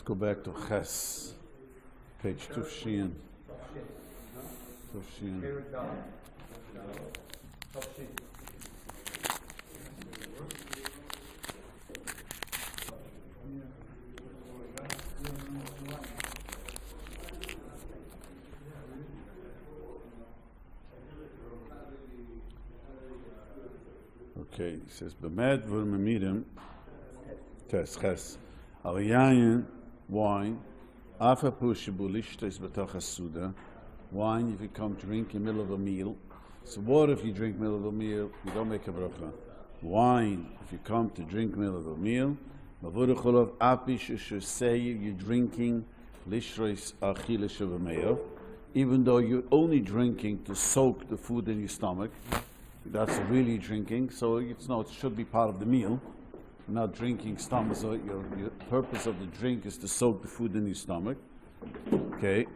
go back to Ches, page Tufshin. Okay, he says, "B'med v'memidim tes al yayin wine afa pushibu lishtes b'toch suda wine if you come drink in the middle of a meal. So water if you drink middle of a meal, you don't make a bracha. Wine if you come to drink middle of a meal, mavuracholav apish say you're drinking lishres achilish of a meal, even though you're only drinking to soak the food in your stomach. That's really drinking, so it should be part of the meal. You're not drinking stomach, so your purpose of the drink is to soak the food in your stomach. Okay.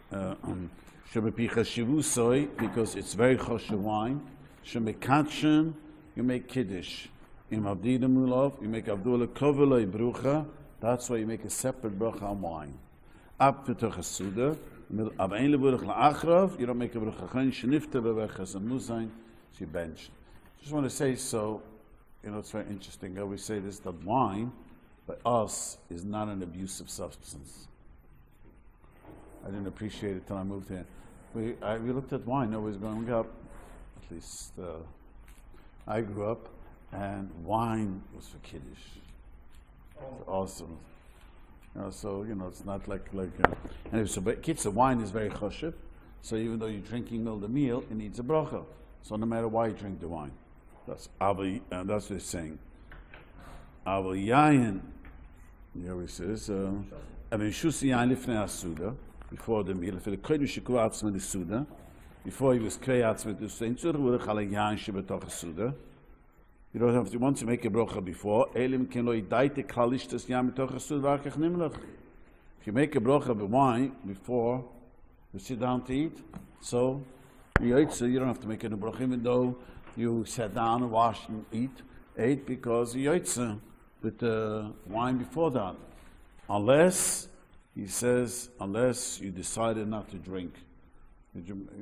Because it's very choshev wine. Shemekatchen, you make kiddush. Im avdida mulov, you make avdula koveloi brucha. That's why you make a separate bracha on wine. Up to Suda, ab ein leburach la'achrav, you don't make a bracha. Chen shenifta bevechas amuzayin. You bench. Just want to say it's very interesting. I always say this, that wine, by us, is not an abusive substance. I didn't appreciate it till I moved here. We looked at wine always growing up, at least I grew up, and wine was for kiddush. It's awesome. It's not like anyway, so but kitzur, wine is very choshev, so even though you're drinking middle of the meal, it needs a bracha. So no matter why you drink the wine, that's what it's saying. Aval yayin, he always says, before the meal, before he was kreyatz with the suda, you don't have to want to make a bracha before. If you make a bracha of wine before you sit down to eat, so you don't have to make any bracha, even though you sat down and washed and ate because you with the wine before that. Unless, he says, unless you decided not to drink.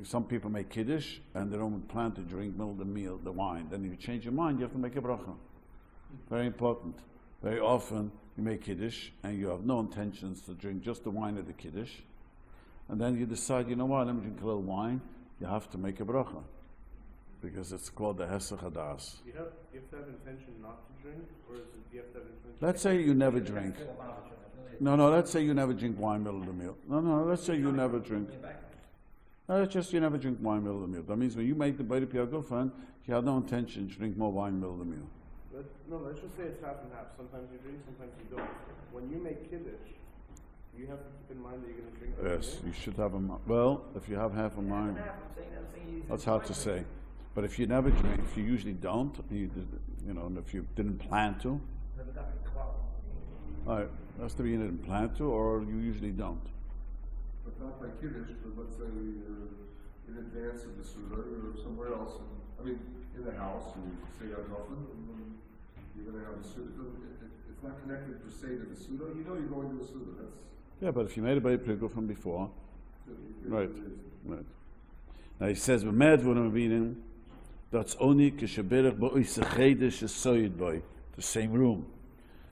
Some people make kiddush and they don't plan to drink middle of the meal, the wine. Then if you change your mind, you have to make a bracha. Very important. Very often you make kiddush and you have no intentions to drink just the wine of the kiddush. And then you decide, let me drink a little wine. You have to make a bracha, because it's called the Hesach Hadas. You have to have intention not to drink, or you have to have intention? Let's say you never drink. No, let's say you never drink wine middle of the meal. No, let's say you never drink. No, it's just you never drink wine middle of the meal. That means when you make the Beit Piyagufan, you have no intention to drink more wine middle of the meal. Let's just say it's half and half. Sometimes you drink, sometimes you don't. When you make kiddush, you have to keep in mind that you're going to drink. Yes, you should have a mind. Well, if you have half a mind, that's hard to say. But if you never drink, if you usually don't, and if you didn't plan to, that's to be you didn't plan to, or you usually don't. But not by kiddush, but let's say you're in advance of the Suda, or somewhere else, in the house, you say Elchonon, and you're going to have a Suda. It's not connected per se to the Suda. You're going to the Suda. Yeah, but if you made a Beit Piyagufan from before, right. Now he says, that's only the same room.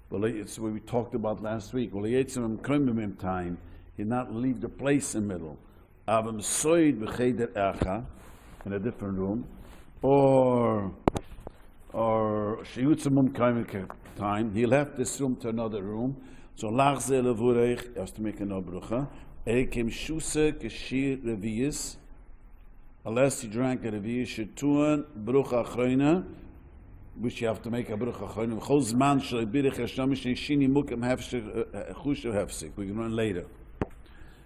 Well, it's what we talked about last week. Well, he time. He not leave the place in the middle. In a different room, or time. He left this room to another room. So lachze levurech, has to make a no brucha. Ekim shuse keshir revius. Unless you drank a revius, shetuan brucha achroina, which you have to make a brucha achroina. Chol zman shel birich hashamish shini mukem chushev hefsik. We can run later.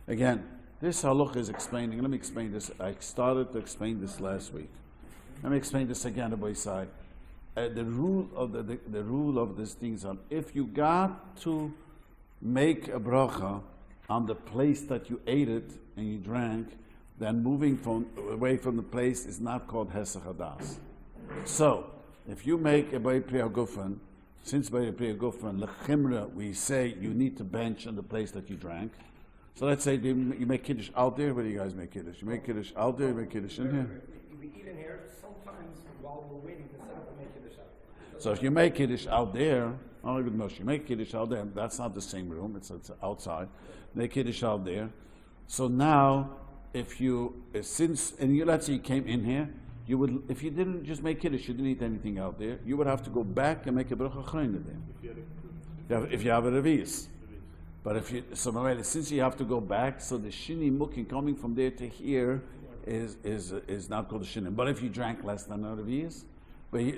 Again, this halacha is explaining. Let me explain this. I started to explain this last week. Let me explain this again on both sides. The rule of this thing is if you got to make a bracha on the place that you ate it and you drank, then moving away from the place is not called Hesach Hadas. So, if you make a Beit Piyagufan Since by the Gufra and Lechimra, we say you need to bench on the place that you drank. So let's say you make Kiddush out there. Where do you guys make Kiddush? You make Kiddush out there, you make Kiddush in here? We eat in here. Sometimes while we're waiting to set up, we make Kiddush out there. So if you make Kiddush out there, oh good Moshe, you make Kiddush out there, that's not the same room, it's outside. Make Kiddush out there. So now, let's say you came in here, you would, if you didn't just make Kiddush, you didn't eat anything out there, you would have to go back and make a Birchas Hanehenin there. If you have a Revi'is. But since you have to go back, so the Shini Mukin coming from there to here is not called the Shini. But if you drank less than a Revi'is,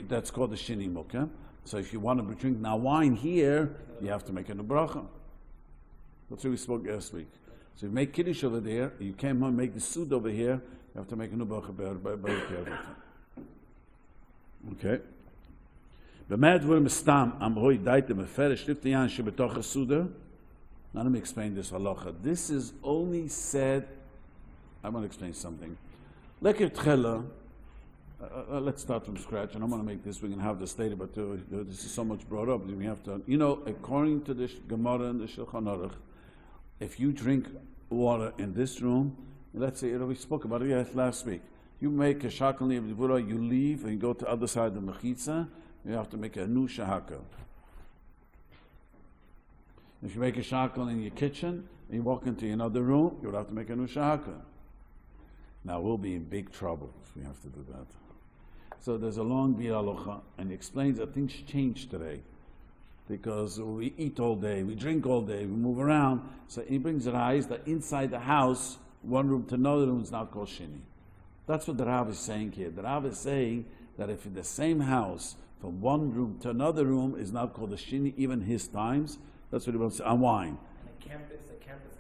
that's called the Shini Mukin. So if you want to drink now wine here, you have to make a bracha. That's what we spoke last week. So you make Kiddush over there, you came home, make the Sud over here, you have to make a bracha by everything. Okay. Now let me explain this halacha. This is only said, I want to explain something. Let's start from scratch, and I'm going to make this, we can have this later, but this is so much brought up, we have to, according to the Gemara and the Shulchan Aruch, if you drink water in this room, let's say, we spoke about it last week, you make a shakal niyam, you leave and you go to the other side of the mechitza, you have to make a new shahaka. If you make a shakal in your kitchen, and you walk into another room, you would have to make a new shahaka. Now we'll be in big trouble if we have to do that. So there's a long Halacha, and he explains that things change today. Because we eat all day, we drink all day, we move around. So he brings the eyes that inside the house, one room to another room is not called Shini. That's what the Rav is saying here. The Rav is saying that if in the same house, from one room to another room is not called a Shini, even his times, that's what he wants to say, on wine. And a campus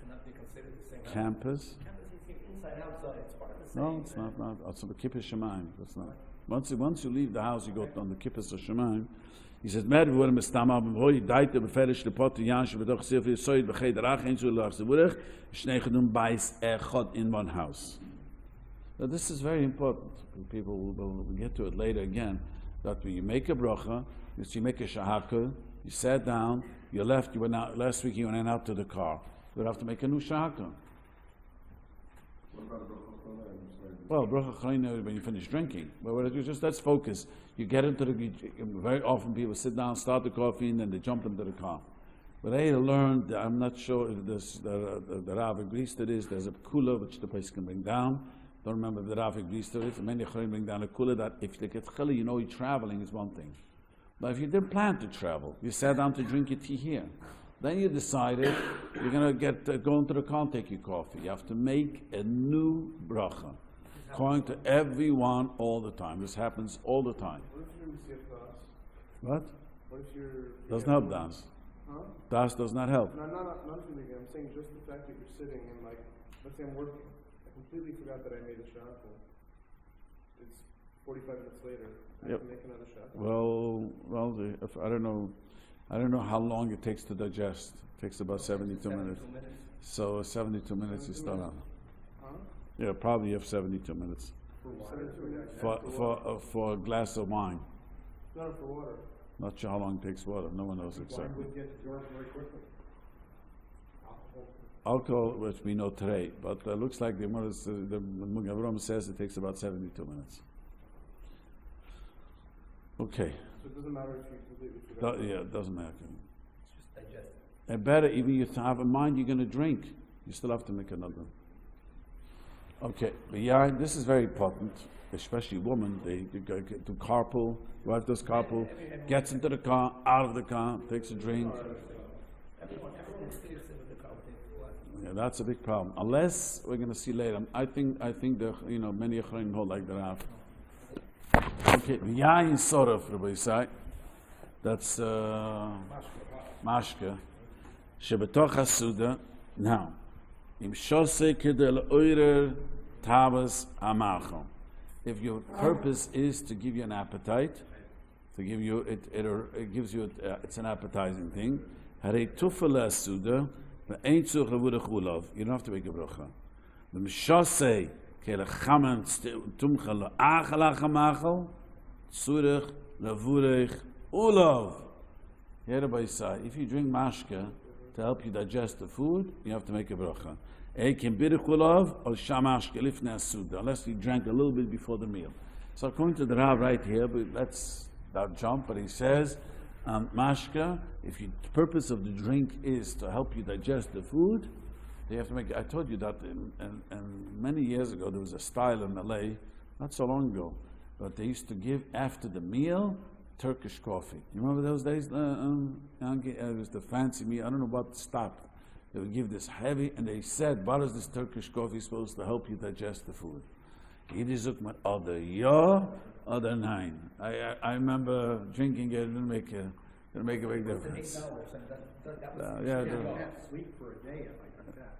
cannot be considered the same house. Campus? Campus is inside, outside, it's part of the same. No, it's not. It's on the Kippur Shemaim. That's not. Once you leave the house, you go on the Kippur of Shemaim. He says, "Mer wurde mistama b'hoi daite beferish lepot yansh v'doch sefir soid b'cheder achen zu lach zeburach shnei gedum bais echad in one house." Now this is very important. People will get to it later again. That when you make a bracha, you make a shahaka, you sat down, you left, you went out. Last week you went out to the car. You would have to make a new shahaka. What about Birchas Hanehenin? Well, bracha chayna when you finish drinking. But what you just let's focus. You get into very often people sit down, start the coffee, and then they jump into the car. But I learned, I'm not sure if the Rav agrees to this, there's a kula which the place can bring down. Don't remember if the Rav agrees to it. Many bring down a kula that if you get chili, you're traveling is one thing. But if you didn't plan to travel, you sat down to drink your tea here. Then you decided you're going to go into the car and take your coffee. You have to make a new bracha. According to everyone all the time. This happens all the time. What if you're in das? What? What if you're... Doesn't help das. Huh? Das does not help. No, not anything. I'm saying just the fact that you're sitting and let's say I'm working. I completely forgot that I made a shot. It's 45 minutes later. I have to make another shot. I don't know how long it takes to digest. It takes about 72 minutes. So 72 minutes you start out. Huh? Yeah, probably you have 72 minutes. For a glass of wine. No, for water. Not sure how long it takes water. No one knows exactly. Wine would get absorbed very quickly. Alcohol, which we know today, but looks like the Mugavram says it takes about 72 minutes. Okay. So it doesn't matter if you completely forgot. It doesn't matter. It's just digested. And better, even if you have in mind you're going to drink, you still have to make another. Okay, but yeah, this is very important, especially women. They do carpool. Wife does carpool, gets into the car, out of the car, takes a drink. Everyone stays in the car with Yeah, that's a big problem. Unless we're going to see later. I think the many Achronim hold like the Rav. Okay, v'yayin sorov, Rabbi Yisai. That's mashke. Shebetoch hasuda. Now, im shose kedel oirer tabas amachon. If your purpose is to give you an appetite, to give you it gives you it's an appetizing thing. Harei tufala suda, ve'ein tzurch levudah chulav. You don't have to make a bracha. The mishasei kelechamen tumcha le'achalach amachol tzurch levudah ulav. Here Rabbi say, if you drink mashka to help you digest the food, you have to make a bracha. Unless you drank a little bit before the meal. So according to the Rav right here, but let's not jump, but he says, mashka, if the purpose of the drink is to help you digest the food, you have to make. I told you that many years ago there was a style in LA, not so long ago, but they used to give after the meal Turkish coffee. You remember those days? It was the fancy meal. I don't know what stopped. They would give this heavy, and they said, "What is this Turkish coffee supposed to help you digest the food?" Other other nine. I remember drinking it. It didn't make a big difference. Sleep for a day, like that.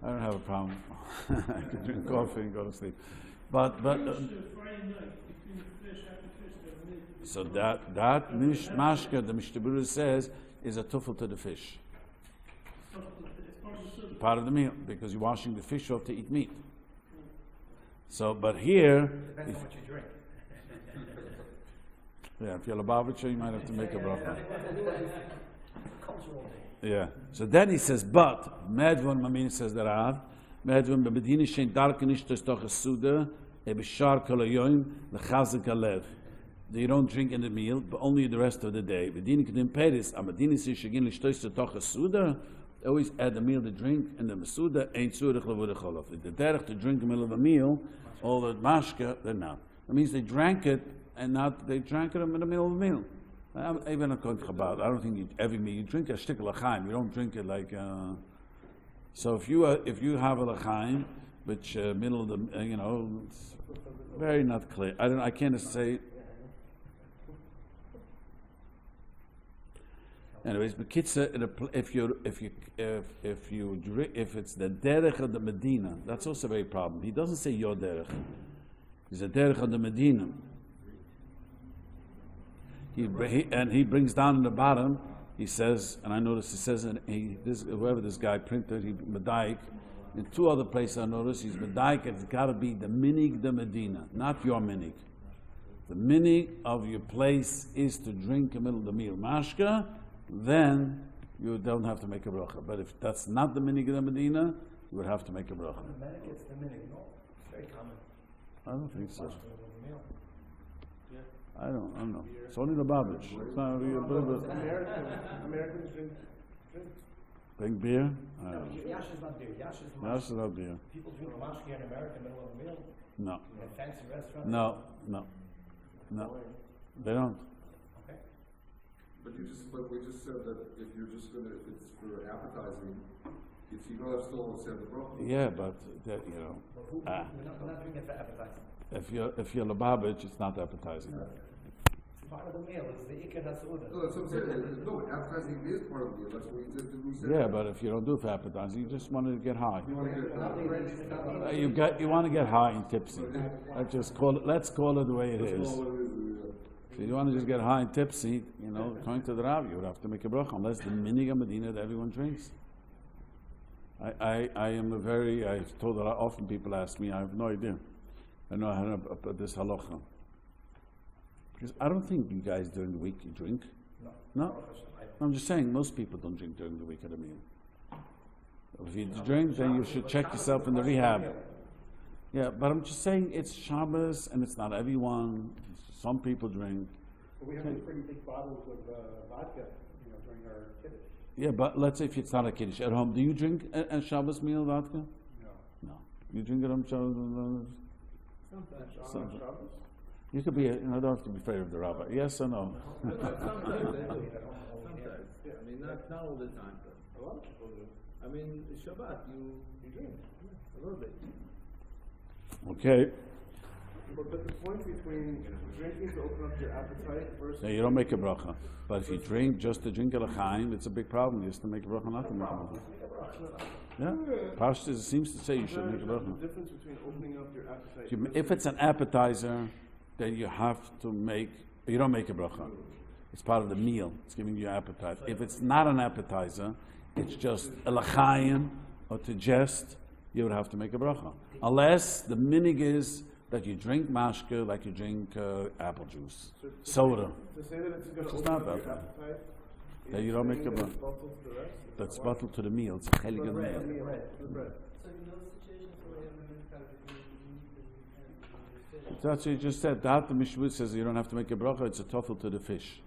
I don't have a problem. I can drink coffee and go to sleep. But so that mashka, the Mishnah says, is a tuffle to the fish. Part of the meal, because you're washing the fish off to eat meat. So, but here, Depends on what you drink. if you're a Lubavitcher, you might have to make a bracha. Cultural day. Yeah. So then he says, but Medvon Mamin says that Rav, Medvon bebedini shein darken ish tostoch asuda ebishar kol hayoyim lechazik alev. You don't drink in the meal, but only the rest of the day. Bedini kedim peris amadini shegin lishtois tostoch asuda. Always add the meal to drink, and the masuda ain't surich levudah cholav. The derech to drink in the middle of a meal, all the mashka, they're not. That means they drank it, and not they drank it in the middle of the meal. Even according to Chabad, I don't think every meal you drink a shtick l'chaim. You don't drink it like. So if you have a l'chaim, which middle of the it's very not clear. I can't say. Anyways, but kitza, if it's the derech of the Medina, that's also a very problem. He doesn't say your derech. He's a derech of the Medina. He brings down in the bottom. He says, and I noticed he says, whoever this guy printed, he medaik. In two other places I noticed he's medaik. It's got to be the minig the Medina, not your minig. The minig of your place is to drink in the middle of the meal mashka. Then you don't have to make a bracha. But if that's not the minig of the Medina, you would have to make a bracha. The medic is the minig, no? It's very common. I don't think so. I don't know. It's only the Babbage. It's not really Americans drink drink beer? No, yash is not beer. Yash is Yash is not beer. People drink mashki in America in the middle of the meal. No. In a fancy restaurant. No. They don't. Okay. But we just said that if it's for appetizing, if you don't have still say the bracha. Yeah, but We're not doing it for appetizing. if you're Lubavitch, it's not appetizing. Part of the meal is the ikar hasuda. No, that's what I'm saying. No, appetizing is part of the meal. That's what we said. Yeah, but if you don't do it for appetizing, you just want to get high. You want to get You want to get high and tipsy. Let's call it the way it is. If you want to just get high and tipsy, according to the Rabbi, you would have to make a bracha, unless the minig of Medina that everyone drinks. I I've told that often people ask me, I have no idea. I know how about this halacha. Because I don't think you guys during the week you drink. No? I'm just saying, most people don't drink during the week at a meal. If you drink, then you should check yourself in the rehab. Yeah, but I'm just saying it's Shabbos and it's not everyone. Some people drink. Well, we have these pretty big bottles of vodka, during our kiddush. Yeah, but let's say if it's not a kiddush at home, do you drink a Shabbos meal vodka? No. No. You drink it on Shabbos? Sometimes on Sometimes. Shabbos. You could be, you don't have to be afraid of the rabbi. Yes or no? Sometimes I do. Sometimes. I mean, not all the time. But A lot of people do. I mean, Shabbat, you drink a little bit. Okay. But the point between drinking to open up your appetite versus... No, you don't make a bracha. But if you drink just to drink a l'chaim, it's a big problem. You have to make a bracha, not to make a bracha. Yeah. Pashtus seems to say you should make a bracha. The difference between opening up your appetite... If it's an appetizer, then you have to you don't make a bracha. It's part of the meal. It's giving you appetite. If it's not an appetizer, it's just a l'chaim or to jest, you would have to make a bracha. Unless the minig is that you drink mashke like you drink apple juice, soda. To say that it's going to It's open not up your that bad. appetite, That you don't make saying a that bracha. it's bottled to the rest? That's bottled to the meal. It's a chelik of the meal. The bread. So in those situations where you have a mental So that's what you just said. That the Mishmut says you don't have to make a bracha. It's a toffel to the fish.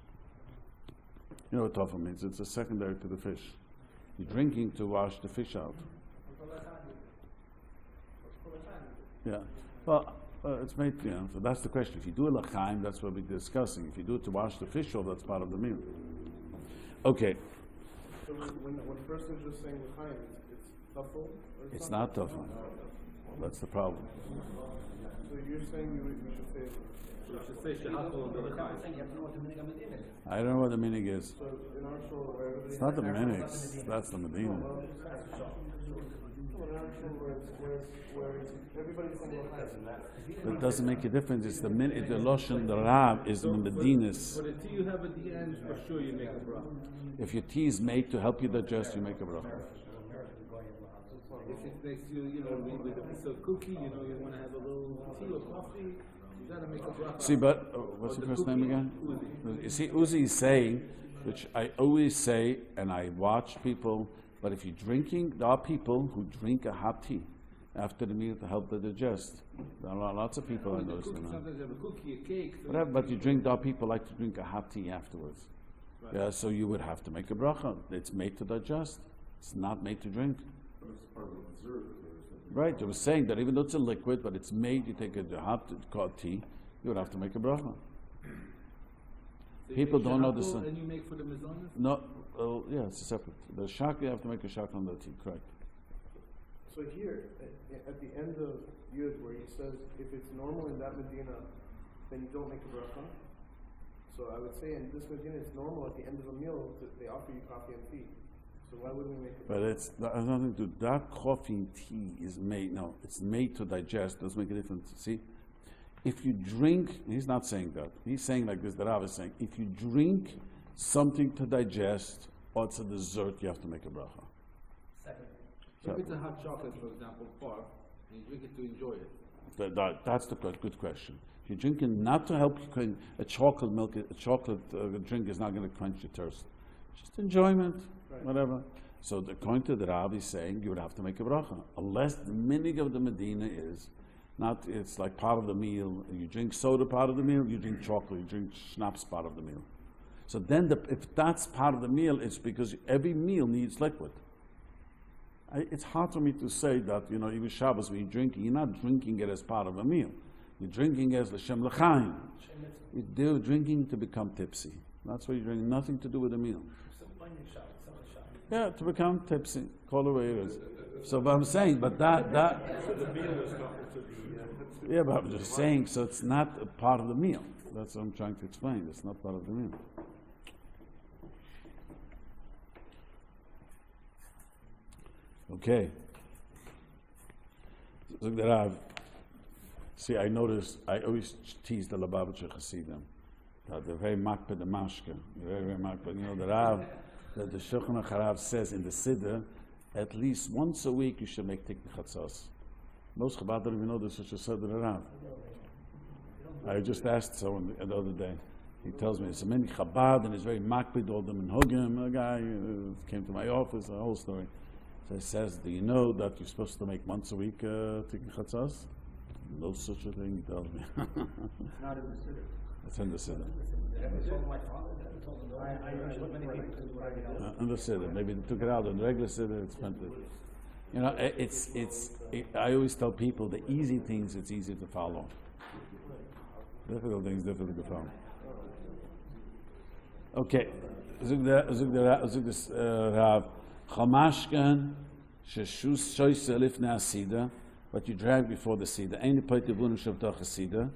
You know what toffel means? It's a secondary to the fish. You're drinking to wash the fish out. Yeah. Well, it's made, so that's the question. If you do a l'chaim, that's what we're discussing. If you do it to wash the fish off, that's part of the meal. Okay. So when a person is just saying l'chaim, it's tuffle? It's not toffel. That's the problem. So you're saying we should say, We should say shehachol the l'chaim. I don't know what the minig is. so in our shul where everybody It's not the minig. That's the Medina. in our shul where everybody's saying l'chaim. It doesn't make a difference. It's the minute, the Loshen, the Rab is the Medinas. For the tea you have at the end, for sure you make a bracha. If your tea is made to help you digest, you make a bracha. If it makes you, with a piece of cookie, you want to have a little tea or coffee, you got to make a bracha. See, but what's your first name again? You see, Uzi is saying, which I always say, and I watch people, but if you're drinking, there are people who drink a hot tea after the meal to help them digest. There are lots of people I know. Sometimes you have a cookie, a cake. So Whatever, but there are people like to drink a hot tea afterwards. Right. Yeah, so you would have to make a bracha. It's made to digest. It's not made to drink. But it's part of the dessert or something. Right, they were saying that even though it's a liquid, but it's made, you take a hot tea, you would have to make a bracha. So you People make don't know shehachol this. And you make for the mizonos? No, yeah, it's separate. The shak, you have to make a shak on the tea, correct. So here, at the end of Yud, where he says, if it's normal in that Medina, then you don't make a bracha. So I would say in this Medina, it's normal at the end of a meal, they offer you coffee and tea. So why wouldn't we make a bracha? But that has nothing to do. That coffee and tea is made, no, it's made to digest, doesn't make a difference. See, if you drink, he's not saying that. He's saying like this, the Rav is saying, if you drink something to digest, or it's a dessert, you have to make a bracha. If it's a hot chocolate, for example, par, and you drink it to enjoy it. That's the good question. If you're drinking not to help you, a chocolate milk, a chocolate drink is not going to quench your thirst. Just enjoyment, whatever. So according to the Rabbi is saying you would have to make a bracha, unless the minig of the Medina is not. It's like part of the meal. You drink soda part of the meal. You drink chocolate. You drink schnapps part of the meal. So then, if that's part of the meal, it's because every meal needs liquid. It's hard for me to say that, even Shabbos when you're drinking, you're not drinking it as part of a meal. You're drinking as l'shem l'chaim. You're drinking to become tipsy. That's what you're drinking, nothing to do with the meal. Yeah, to become tipsy. Call it what it is. So, but I'm saying, but that yeah, but I'm just saying, so it's not a part of the meal. That's what I'm trying to explain. It's not part of the meal. Okay. Look that I've see. I noticed. I always tease the Lubavitcher Hasidim that they're very makpid the mashke. They're very makpid. The Rav, that the Shulchan Aruch says in the Seder, at least once a week you should make tikun chatzos. Most Chabad don't even know there's such a Seder Rav. I just asked someone the other day. He tells me it's a many Chabad and he's very makpid all them in Hogim. A guy came to my office. A whole story. So he says, do you know that you're supposed to make once a week tikun chatzos? No such a thing, he tells me. Not in the Seder. It's in the Seder. I In the Seder. Maybe they took it out in the regular Seder, it's plenty. I always tell people the easy things, it's easy to follow. Difficult things, difficult to follow. Okay. Rav. Chamashkan sheshus shoyse lifnei asida, what you drag before the seder. Any part of the shavtach seder,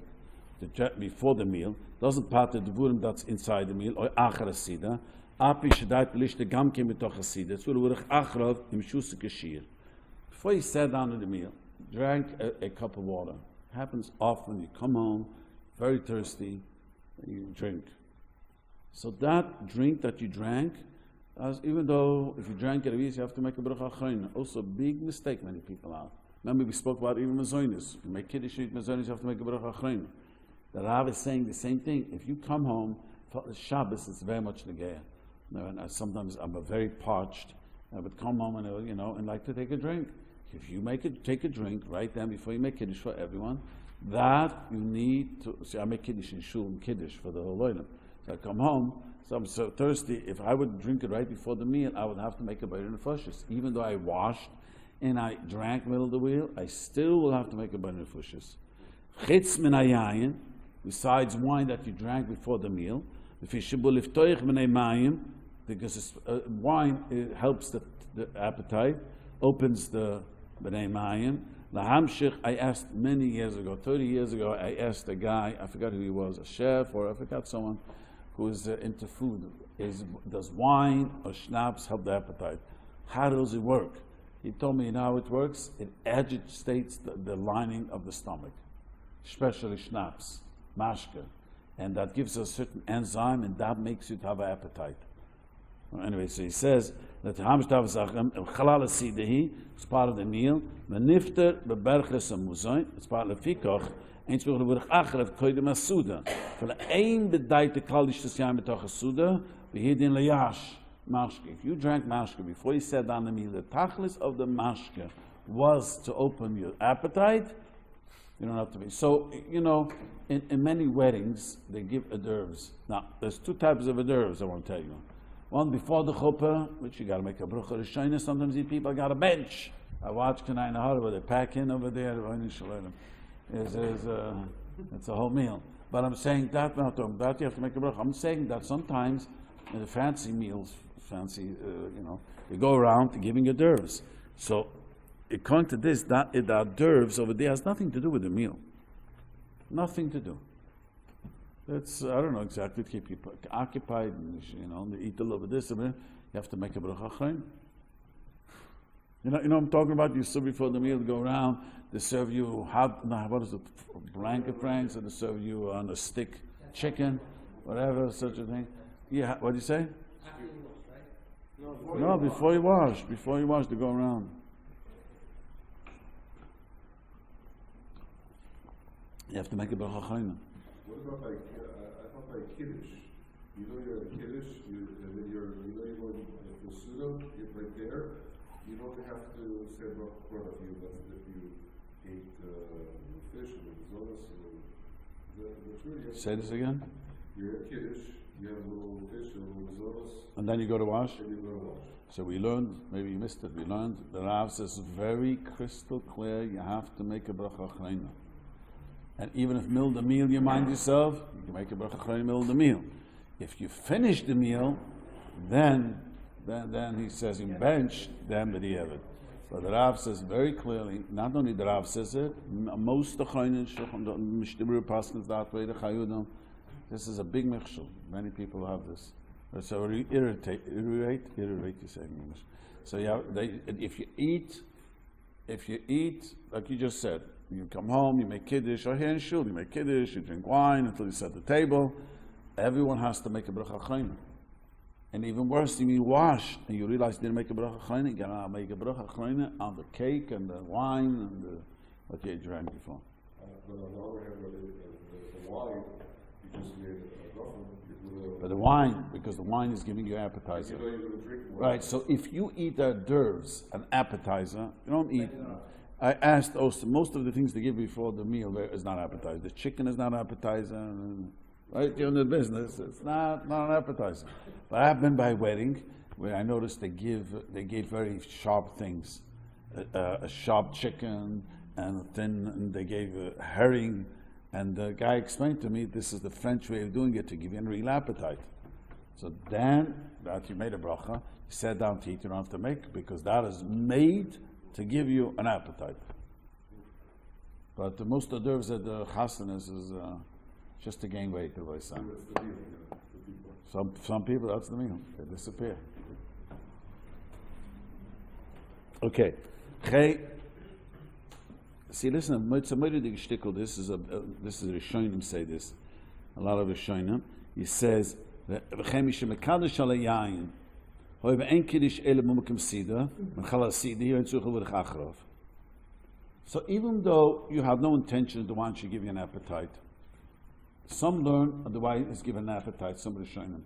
before the meal, doesn't part of the vurim that's inside the meal or achar asida. Api shadait lishte gamke mitoch asida. It's urach achrav im shus kashir. Before you sat down at the meal, drank a cup of water. Happens often. You come home, very thirsty, you drink. So that drink that you drank. Even though if you drank it, you have to make a bracha achrona. Also, big mistake many people have. Remember we spoke about even Mazonis. You make Kiddush, you eat Mazonis, you have to make a Bracha Achrayna. The Rav is saying the same thing. If you come home, for the Shabbos, it's very much Negea. Sometimes I'm very parched. I would come home and like to take a drink. If you take a drink right then before you make Kiddush for everyone, that you need to, see I make Kiddush in Shul and Kiddush for the whole Olam. So I come home, so I'm so thirsty, if I would drink it right before the meal, I would have to make a Bayra Nefashis. Even though I washed and I drank middle of the wheel, I still will have to make a Bayra Nefashis. Chitz min hayayin, besides wine that you drank before the meal, because wine helps the appetite, opens the b'nei mayim. Lahamshich, I asked many years ago, 30 years ago, I asked a guy, I forgot who he was, a chef or I forgot someone who is into food. Does wine or schnapps help the appetite? How does it work? He told me how it works. It agitates the lining of the stomach, especially schnapps, mashke. And that gives a certain enzyme, and that makes you to have an appetite. Well, anyway, so he says that chalal sidehi is part of the meal. Menifter beberches amuzayin. It's part of the fikoch. Eins wir wurde achrev koidem asuda. For the ein bedaite kalish tsyam betoch asuda. We hid in layash mashke. If you drank mashke before you sat down the meal, the tachlis of the mashke was to open your appetite. You don't have to be. So, in many weddings, they give hors d'oeuvres. Now, there's two types of hors d'oeuvres I want to tell you. One, before the chuppah, which you got to make a bracha rishayna. Sometimes these people got a bench. I watch tonight where they pack in over there. It's a whole meal. But I'm saying that, not that you have to make a bracha. I'm saying that sometimes in the fancy meals, they go around to giving hors d'oeuvres. So, according to this, that hors d'oeuvres over there has nothing to do with the meal. Nothing to do. It's, I don't know exactly, to keep you occupied, and, they eat a little bit of this, you have to make a bracha achrayna. I'm talking about, you sit before the meal, go around, they serve you hot, what is it, blanket franks, and they serve you on a stick chicken, whatever, such a thing. Yeah, what do you say? No, before you wash, they go around. You have to make a bracha achrayna. What about I thought by Kiddush, you're in Kiddush, and then you're going to the Suda, right there, you don't have to say about front of you, but if you ate fish or zonas or say this again? You're in Kiddush, you have a little fish or a little zonas. And then you go to wash? And you go to wash. So we learned, maybe you missed it, the Rav says very crystal clear, you have to make a bracha achrayna. And even if middle of the meal you mind yourself, you can make a bracha achrayna middle of the meal. If you finish the meal, then he says in bench, then b'diavad. But the Rav says very clearly, not only the Rav says it, most of the Mishnah Paskins that way, the Chayudim, this is a big mechshul. Many people have this. So irritate, you say in English. So if you eat, like you just said, you come home, you make Kiddush, or here in Shul, you make Kiddush, you drink wine until you set the table. Everyone has to make a bracha achrayna. And even worse, you wash, and you realize you didn't make a bracha achrayna, you gotta make a bracha achrayna on the cake and the wine and what you drank before. But on the other hand, the wine, you just made a bracha. But the wine, because the wine is giving you appetizer. Right, so if you eat hors d'oeuvres, an appetizer, you don't eat. I asked also, most of the things they give before the meal is not appetizer. The chicken is not appetizer, right? You're in the business, it's not an appetizer. But I've been by a wedding where I noticed they gave very sharp things, a sharp chicken and they gave a herring, and the guy explained to me this is the French way of doing it to give you a real appetite. So then that you made a bracha, you sat down to eat, you don't have to make, because that is made to give you an appetite. But the most hors d'oeuvres at the chasen is just to gain weight, the way some people, that's the meal. They disappear. Okay. See, listen, this is Rishonim say this. A lot of Rishonim. He says that So even though you have no intention, the wine should give you an appetite. Some learn the wine is given an appetite, somebody's showing them.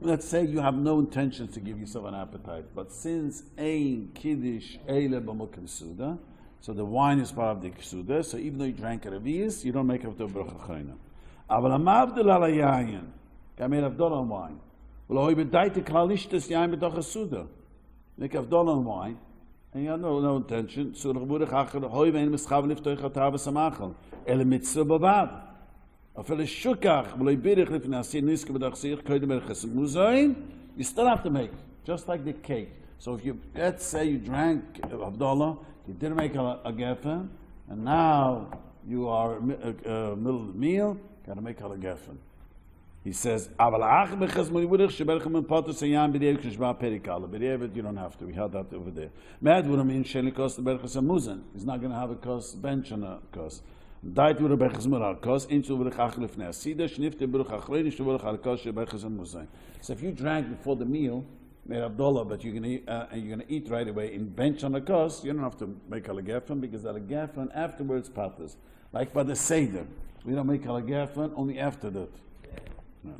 Let's say you have no intention to give yourself an appetite, but since ein kiddush eile b'mokim suda, so the wine is part of the suda, so even though you drank a revius, you don't make up the bracha chayna. Aval amavdil ala yayin, made avdol on wine. Well, hoi bedaite kalishtas yayin b'doch a suda. Make avdol on wine, and you have no intention. So the geburig achar hoi vein mischav liftoich atav samachal ele mitzvah bavad. You still have to make, just like the cake. So if you, let's say you drank Abdullah, you didn't make a geffen, and now you are middle of the meal, got to make a geffen. He says, you don't have to. We had that over there. He's not going to have a cost bench on a cost. So if you drank before the meal, made Abdullah, but you're going to eat right away in bench on the cost, you don't have to make Halacha because Halacha afterwards patters. Like by the Seder, we don't make Halacha only after that. No.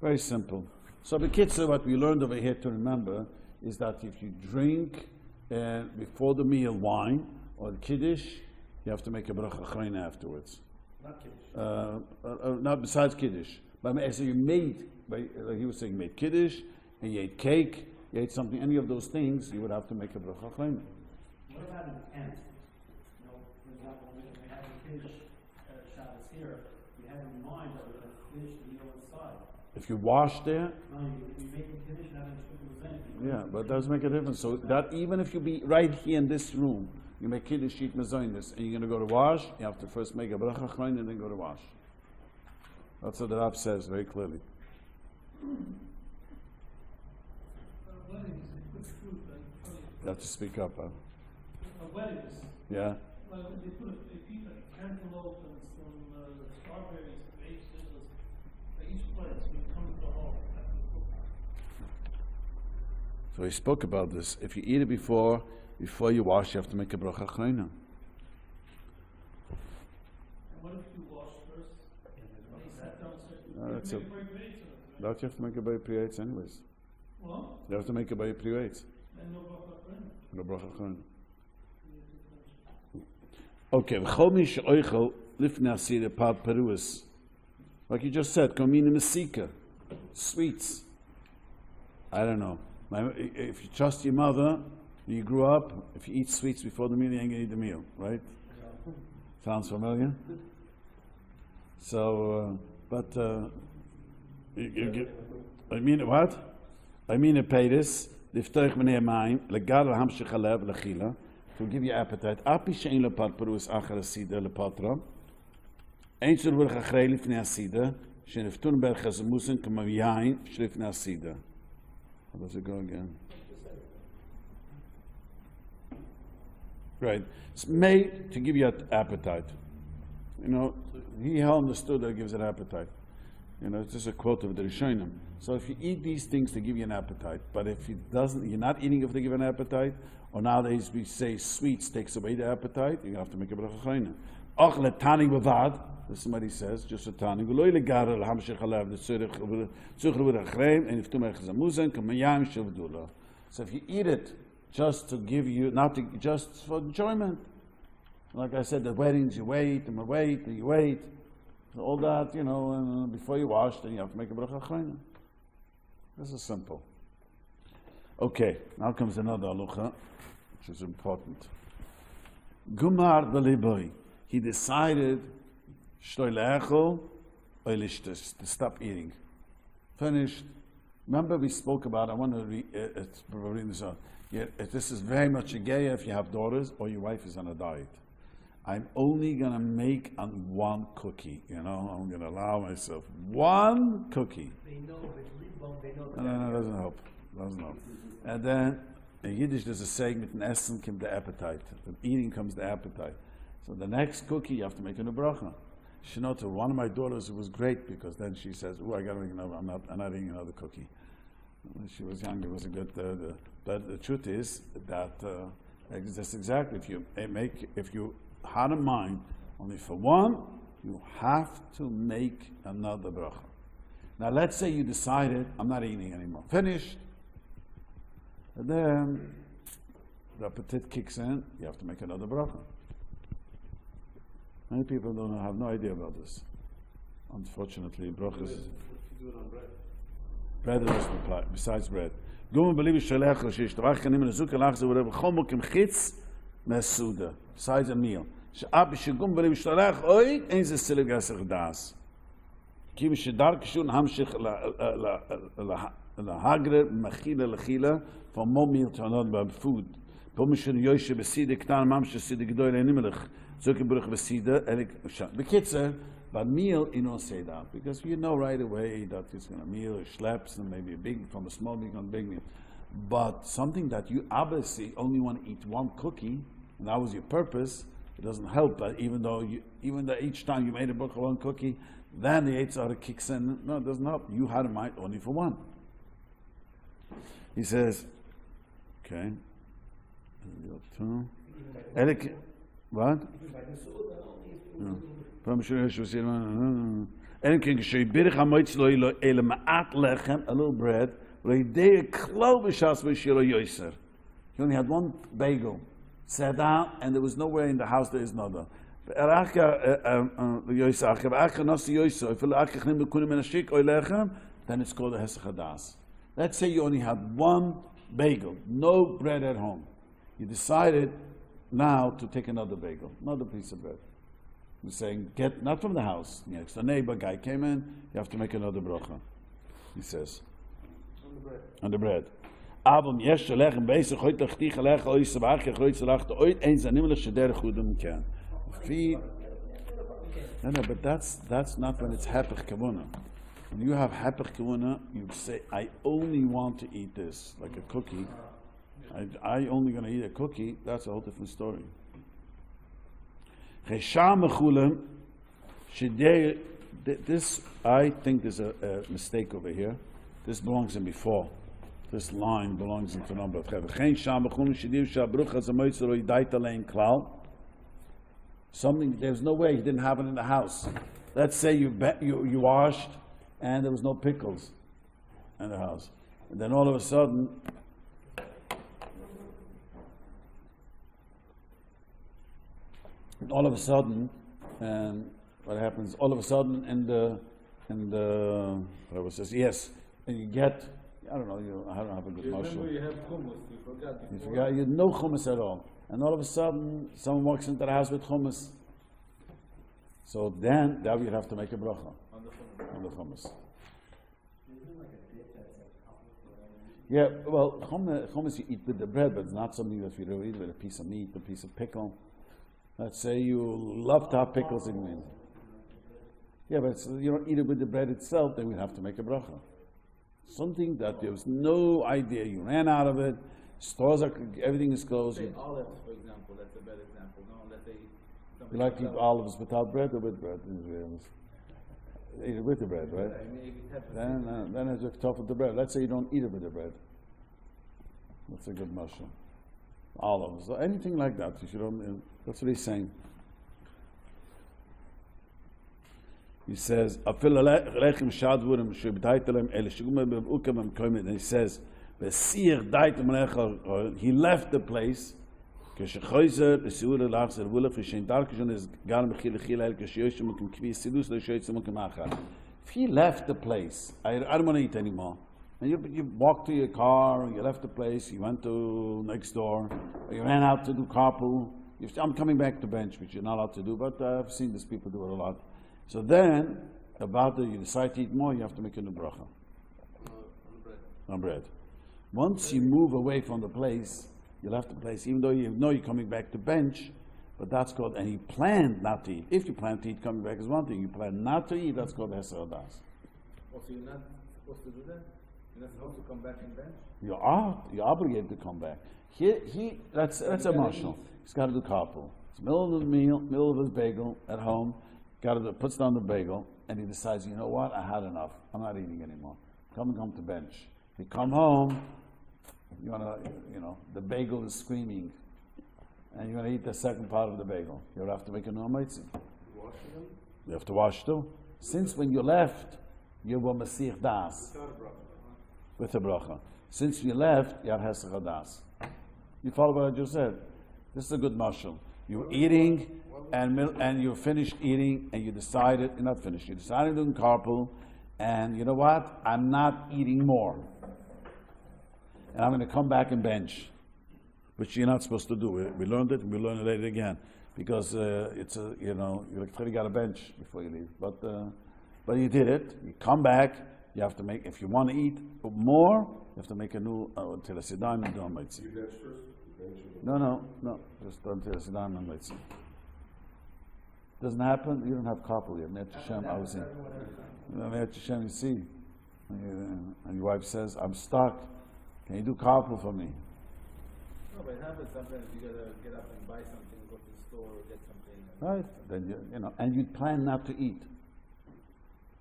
Very simple. So the kids, what we learned over here to remember is that if you drink before the meal wine or the kiddush, you have to make a bracha chayna afterwards. Not kiddush. Not besides kiddush. But so you made, like he was saying, made kiddush, and you ate cake, you ate something, any of those things, you would have to make a bracha chayna. What about an end? You know, for example, when we have a kiddush Shabbos here, we have in mind that we're going to finish the meal inside. If you wash there, No, you make the kiddush and have it anything. yeah, but it does make a difference. So that even if you be right here in this room, you make kiddush sheet mezoinus, and you're going to go to wash, you have to first make a bracha chayna and then go to wash. That's what the Rabbi says very clearly. You have to speak up, huh? Weddings, Yeah. well, they put a cantaloupe and some strawberries, raisins, they each place when it comes to home. So he spoke about this. If you eat it before you wash, you have to make a bracha chayna. And what if you wash first? And they sat down and said, That's make a- a break rates. Don't you have to make a by pre-eights anyways? Well, You have to make a by pre-eights. and no bracha friend. No bracha chayna. Okay, v'chol mi she'oichel lifnei asira pad peruas. Like you just said, komina mesika, sweets. I don't know. If you trust your mother, you grew up, if you eat sweets before the meal, you ain't gonna eat the meal, right? Sounds familiar? So, you get, I mean what? I mean a peiris, liftoich b'nei mayim, legar l'hamshich alev l'chila, to give you appetite. Api she'en lepad perus achar asida lepatra, ein shur v'rach achrei lifnei asida, she'neftun berchas musen k'ma yain shlifnei asida. How does it go again? Right. It's made to give you an appetite. You know, he understood that it gives an appetite. You know, it's just a quote of the Rishonim. So if you eat these things to give you an appetite, but if it doesn't, you're not eating if they give an appetite, or nowadays we say sweets takes away the appetite, you have to make a bracha chayna. Och letani bavad, this is what he says, just a tani. V'loi legar l'hamshich alav l'tzurich v'achreim, and if tu merchaz amuzen, k'mayam shavdula. So if you eat it just to give you, not to, just for enjoyment. Like I said, the weddings, you wait, and you wait, and you wait. So all that, you know, and before you wash, then you have to make a bracha chayna. This is simple. Okay, now comes another halacha, which is important. Gumar b'liboi. He decided to stop eating. Finished. Remember we spoke about, I want to read this out. Yeah, this is very much a gay if you have daughters or your wife is on a diet. I'm only going to make on one cookie, you know. I'm going to allow myself one cookie. They know, but they know. No, doesn't help. Doesn't help. And then in Yiddish there's a saying, mit dem Essen kommt the appetite. With eating comes the appetite. So the next cookie you have to make in a bracha. She knows to one of my daughters, it was great because then she says, "Oh, I got to make another. I'm not eating another cookie." When she was young, it was a good. But the truth is that That's exactly. If you had in mind only for one, you have to make another bracha. Now, let's say you decided, I'm not eating anymore. Finished. And then the appetite kicks in, you have to make another bracha. Many people have no idea about this. Unfortunately, brachas. If you do it on bread. Bread is the besides bread. Gimmel believe shalech l'shish. Tavach kanim nezuk elach ze v'rev chomuk im chitz mesuda. Besides a meal. She'ab shegum believe shalech oy ein ze silig asach das. Ki b'shedar kishun hamshich lahagre machila lechila from one meal to another food. Pomishon yoshe b'sida k'tan mamsh sida g'doy le'nimelech. Zuk bruch b'sida elik shan. B'kitzer. But meal, you don't say that because you know right away that it's going to meal, it schleps, and maybe from a small meal to a big meal. But something that you obviously only want to eat one cookie, and that was your purpose, it doesn't help. But even though each time you made a book of one cookie, then the Eitzah kicks in. No, it doesn't help. You had a mind only for one. He says, okay. What? A little bread. He only had one bagel. Sat down, and there was nowhere in the house there is another. Then it's called a hesach hadas. Let's say you only had one bagel, no bread at home. You decided now to take another bagel, another piece of bread. He's saying, get not from the house. Next, a neighbor guy came in. You have to make another bracha. He says, on the bread. Abam yesh lechem beisach hoyt achti chalech oy sabach yechoyt zalach oy ein zanim le sheder chudum ken. No, but that's not when it's hapech kavuna. When you have hapech kavuna, you say, I only want to eat this, like a cookie. I only going to eat a cookie. That's a whole different story. This, I think there's a mistake over here. This belongs in before. This line belongs in the number of something, there's no way he didn't have it in the house. Let's say you washed and there was no pickles in the house. And then all of a sudden, what happens? All of a sudden, in the whatever says yes, and you get, I don't know, I don't have a good mushroom. You have hummus. You forgot. You forgot. You had no hummus at all, and all of a sudden, someone walks into the house with hummus. So then, you'd have to make a bracha on the hummus. Yeah, well, hummus you eat with the bread, but it's not something that you really eat with a piece of meat, a piece of pickle. Let's say you love to have pickles in it. Yeah, but you don't eat it with the bread itself, then we'd have to make a bracha. Something that there was no idea, you ran out of it, stores are, everything is closed. Say olives, for example, that's a bad example. No, let's say you like to eat olives without bread or with bread? Eat it with the bread, right? Then it's just tough with the bread. Let's say you don't eat it with the bread. That's a good mushroom. Olives, or anything like that. You should. That's what he's saying. He says, and he says, he left the place. If he left the place, I don't want to eat anymore. And you walked to your car, you left the place, you went to next door, or you ran out to do carpool. I'm coming back to bench, which you're not allowed to do, but I've seen these people do it a lot. So then, you decide to eat more, you have to make a new bracha. On bread. Once you move away from the place, you left the place, even though you know you're coming back to bench, but that's called, and he planned not to eat. If you plan to eat, coming back is one thing. You plan not to eat, that's called Hesed Das. Oh, so you're not supposed to do that? You're not supposed to come back and bench? You're obligated to come back. That's a marshal. He's got to do carpool. It's middle of the meal, middle of his bagel at home. Puts down the bagel, and he decides, you know what? I had enough. I'm not eating anymore. Come to bench. You come home. The bagel is screaming. and you're going to eat the second part of the bagel. You'll have to make a new matzah. Washing them You have to wash too. Since when you left, you were Masich Das without a bracha. with a bracha. Since you left, you have Hesach Das. You follow what I just said? This is a good mashal. You're eating, and you finished eating, and you decided, you're not finished, you decided to do carpool, and you know what? I'm not eating more. And I'm going to come back and bench, which you're not supposed to do. We learned it, and we learn it later again, because it's a, you really got a bench before you leave. But you did it. You come back. You have to make, if you want to eat more, you have to make a new until a sidan and do a mitzvah. You bench first? No, just until a sidan and mitzvah. Doesn't happen. You don't have couple yet. Net Hashem, I was in. Net Hashem, you see, and your wife says, "I'm stuck. Can you do carpool for me?" No, but it happens sometimes. You gotta get up and buy something, go to the store, get something. Right. Then and you plan not to eat.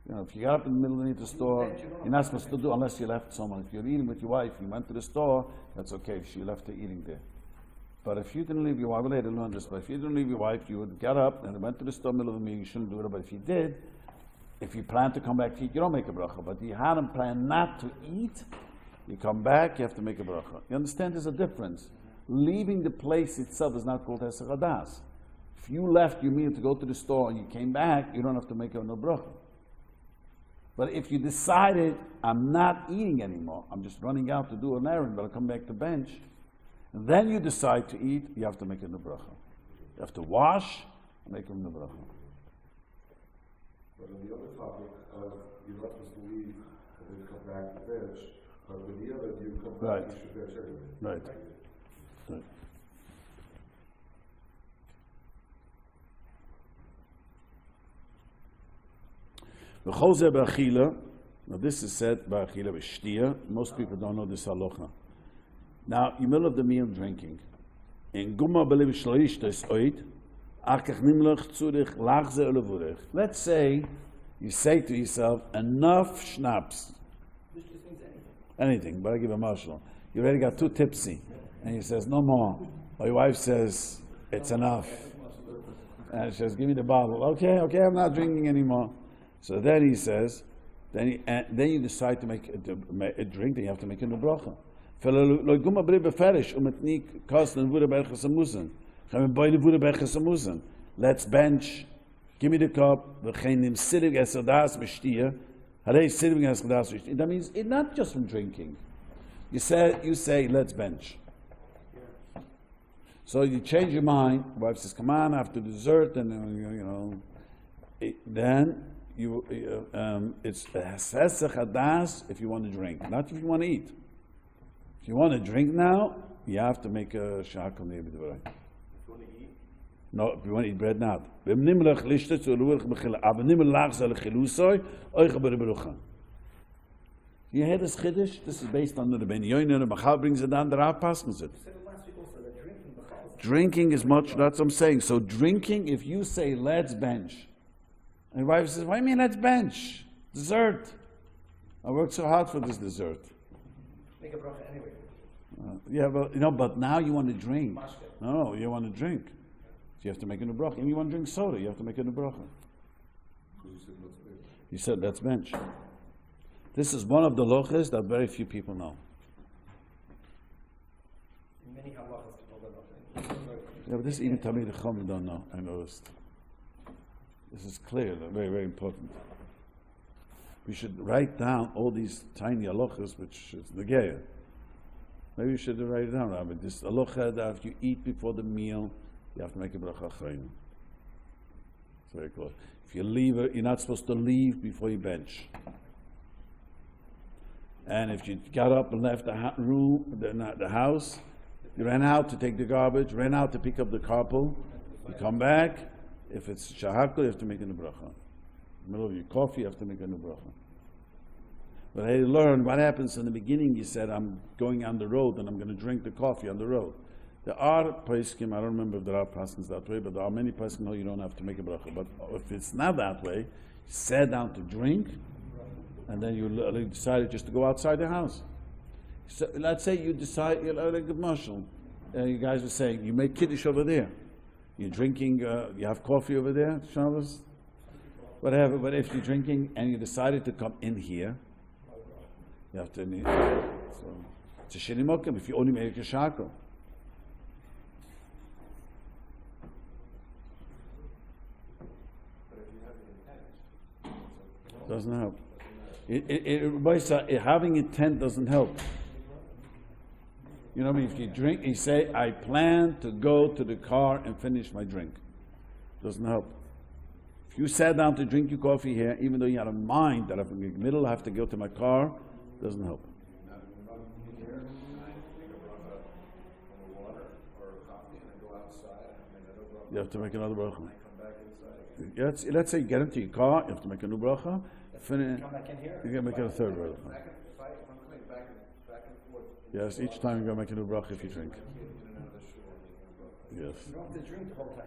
If you got up in the middle of the night to the store, you're not supposed to do unless you left someone. If you're eating with your wife, you went to the store, that's okay. She left her eating there. But if you didn't leave your wife, we'll later learn this, but if you didn't leave your wife, you would get up and went to the store in the middle of the meal, you shouldn't do it. But if you did, if you plan to come back to eat, you don't make a bracha. But you hadn't planned not to eat, you come back, you have to make a bracha. You understand there's a difference. Leaving the place itself is not called Hesach Hadas. If you left your meal to go to the store and you came back, you don't have to make a no bracha. But if you decided, I'm not eating anymore, I'm just running out to do an errand, but I'll come back to bench, and then you decide to eat, you have to make a new bracha. You have to wash, make a new bracha. But on the other topic of you're not supposed to leave and then come back to bench, but with the other you come back, Right. you should bench anyway. Right. Right. V'chol b'achila. Now this is said b'achila b'shtia. Most people don't know this halacha. Now, in the middle of the meal, drinking. In Gimmel b'lev shloish tes oid, akach nimlach tzurich lachze olevurich. Let's say you say to yourself, enough schnapps. Which just means anything. Anything, but I give a marshal. You already got too tipsy. And he says, no more. Or your wife says, it's enough. And she says, give me the bottle. Okay, I'm not drinking anymore. So then he says, then you decide to make a drink, then you have to make a new bracha. Let's bench. Give me the cup. That means it's not just from drinking. You say, let's bench. So you change your mind. The wife says, come on, after dessert, and then it's Hesach Hadas if you want to drink, not if you want to eat. If you want to drink now, you have to make a shakal ne'b'dvarei. If you want to eat, No, if you want to eat bread, not. You hear this chiddush? This is based on the Ben Yoiner, the Machal brings it down, the Rav paskins it. You said it last week also that drinking b'chal. Drinking is much, that's what I'm saying. So drinking, if you say, let's bench, and your wife says, what do you mean, let's bench? Dessert. I worked so hard for this dessert. Make a bracha anyway. Yeah, but now you want to drink. Mashke. No, you want to drink. So you have to make a new bracha. And you want to drink soda, you have to make a new bracha. Because you said let's bench. You said, let's bench. This is one of the lochas that very few people know. Many halachas people don't know. Yeah, but this even Tamid Chum don't know, I noticed. This is clear, very, very important. We should write down all these tiny halachas, which is Negeya. Maybe you should write it down, Rabbi. This halacha that if you eat before the meal, you have to make a bracha chayim. It's very close. If you leave, you're not supposed to leave before you bench. And if you got up and left the house, you ran out to take the garbage, ran out to pick up the carpool, you come back, if it's shahakol, you have to make a new bracha. In the middle of your coffee, you have to make a new bracha. But I learned what happens in the beginning. You said, I'm going on the road and I'm going to drink the coffee on the road. There are poskim, I don't remember if there are poskim that way, but there are many poskim, no, you don't have to make a bracha. But if it's not that way, you sat down to drink, and then you decided just to go outside the house. So let's say you decide, you're like a marshal. you guys were saying, you make kiddush over there. You're drinking, you have coffee over there, Shabbos, whatever. But if you're drinking and you decided to come in here, you have to. So it's a sheni mokum if you only make a shakel. Doesn't help. Having intent doesn't help. You know what I mean? If you drink, you say, I plan to go to the car and finish my drink. Doesn't help. If you sat down to drink your coffee here, even though you had a mind that in the middle I have to go to my car, doesn't help. You have to make another bracha. Let's say you get into your car, you have to make a new bracha. Finish. Come back in here? You can make it a third bracha. Yes, each time you gotta make a new bracha if you drink. Yes. You don't have to drink the whole time.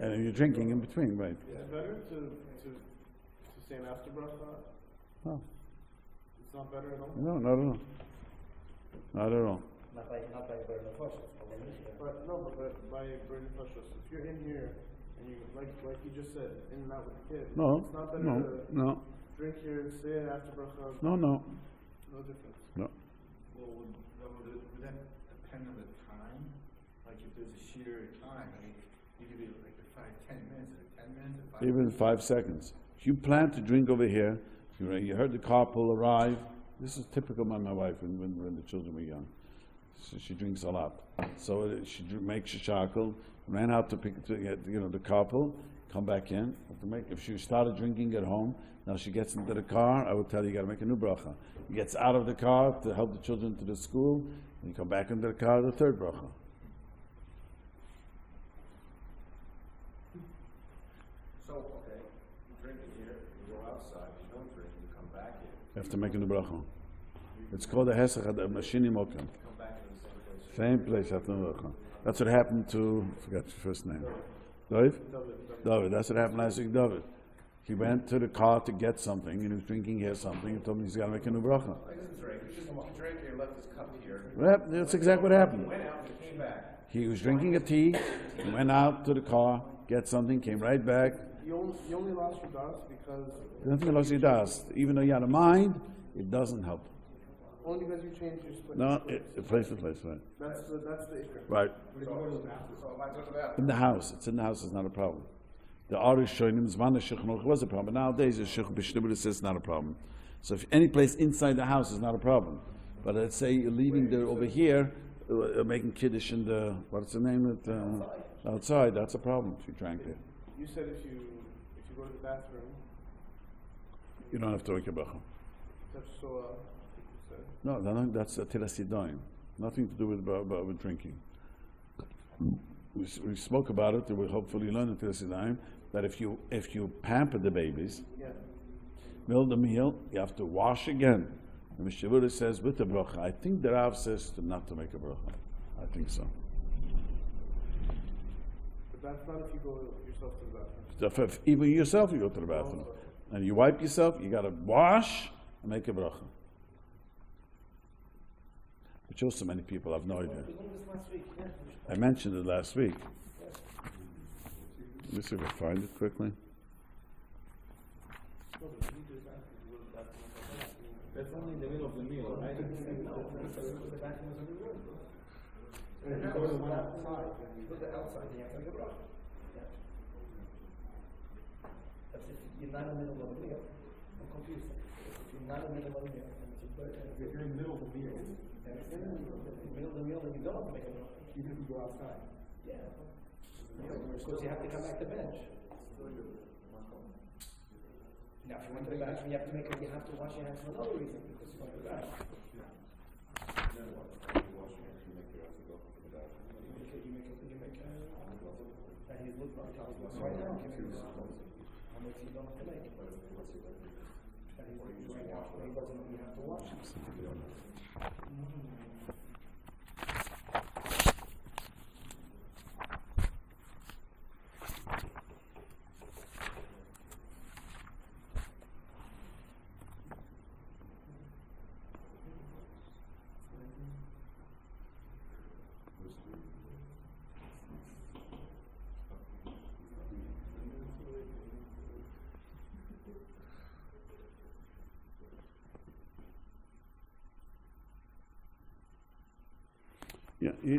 And you're drinking in between, right? Is it better to say an after bracha? No. It's not better at all? No, not at all. Not at all. Not by burden of horses. But by burning precious. If you're in here and you like you just said, in and out with the kid, No, it's not better to no, drink here, say it after bracha. no. No difference. No. Well, would that depend on the time? Like if there's a sheer time, I mean, you could be like 10 minutes, 10 minutes, 5 Even 5 seconds. If you plan to drink over here, you heard the carpool arrive. This is typical of my wife when the children were young. So she drinks a lot. So she makes a shackle, ran out to get the carpool, come back in. If she started drinking at home, now she gets into the car, I would tell you got to make a new bracha. He gets out of the car to help the children to the school, and you come back into the car, the third bracha. So, okay, you drink it here, you go outside, you don't drink, you come back in. You have to make a new bracha. It's called a hesach mashini mokum. Come back in the same place. Same place after the bracha. That's what happened to, I forgot your first name. David? David. That's what happened last week, David. He went to the car to get something, and he was drinking here something, and told me he's got to make a new bracha. He doesn't drink, he drank here, left his cup here. Well, that's exactly what happened. Went out and came back. He was drinking a tea, he went out to the car, get something, came right back. You only lost your das because... Nothing else he does. Even though you had a mind, it doesn't help. Only because you changed your split. No, it's place to place, right? That's the ikra. Right. So if I go to the bathroom. In the house. It's in the house, it's not a problem. The Arish Shoinim Zman Shechnoch was a problem. But nowadays, the Shech B'Shnibur says it's not a problem. So if any place inside the house is not a problem. But let's say you're leaving there over here, making kiddush in the, what's the name of it? Outside, that's a problem if you drank there. You said if you go to the bathroom, You don't have to make a bracha. that's so, you said. No, that's a Tirasidaim. Nothing to do with drinking. We spoke about it, and we hopefully learn in Tirasidaim that if you pamper the babies, Yeah. middle of the meal, you have to wash again. And Mishavura says with the bracha. I think the Rav says not to make a bracha. I think so. But that's not if you go yourself to the bathroom. So if even yourself, you go to the bathroom and you wipe yourself, you got to wash and make a bracha. Which also many people have no idea. I mentioned it last week. Let me see if I find it quickly. That's only in the middle of the meal, right? If you go to one outside, you go to the outside, you have to make a bracha. That's if you're not in the middle of a meal. I'm confused. If you're not in the middle of a meal, If you're in the middle of the meal, and if you're in the middle of the meal, then you don't have to make a bracha. even if you go outside. Yeah. Because you have to come back to bench. Now, if you went to the bathroom, you have to wash your hands for another reason, because you went to the bathroom. And he's looking right now. How much you don't have to make. And he doesn't, you have to wash.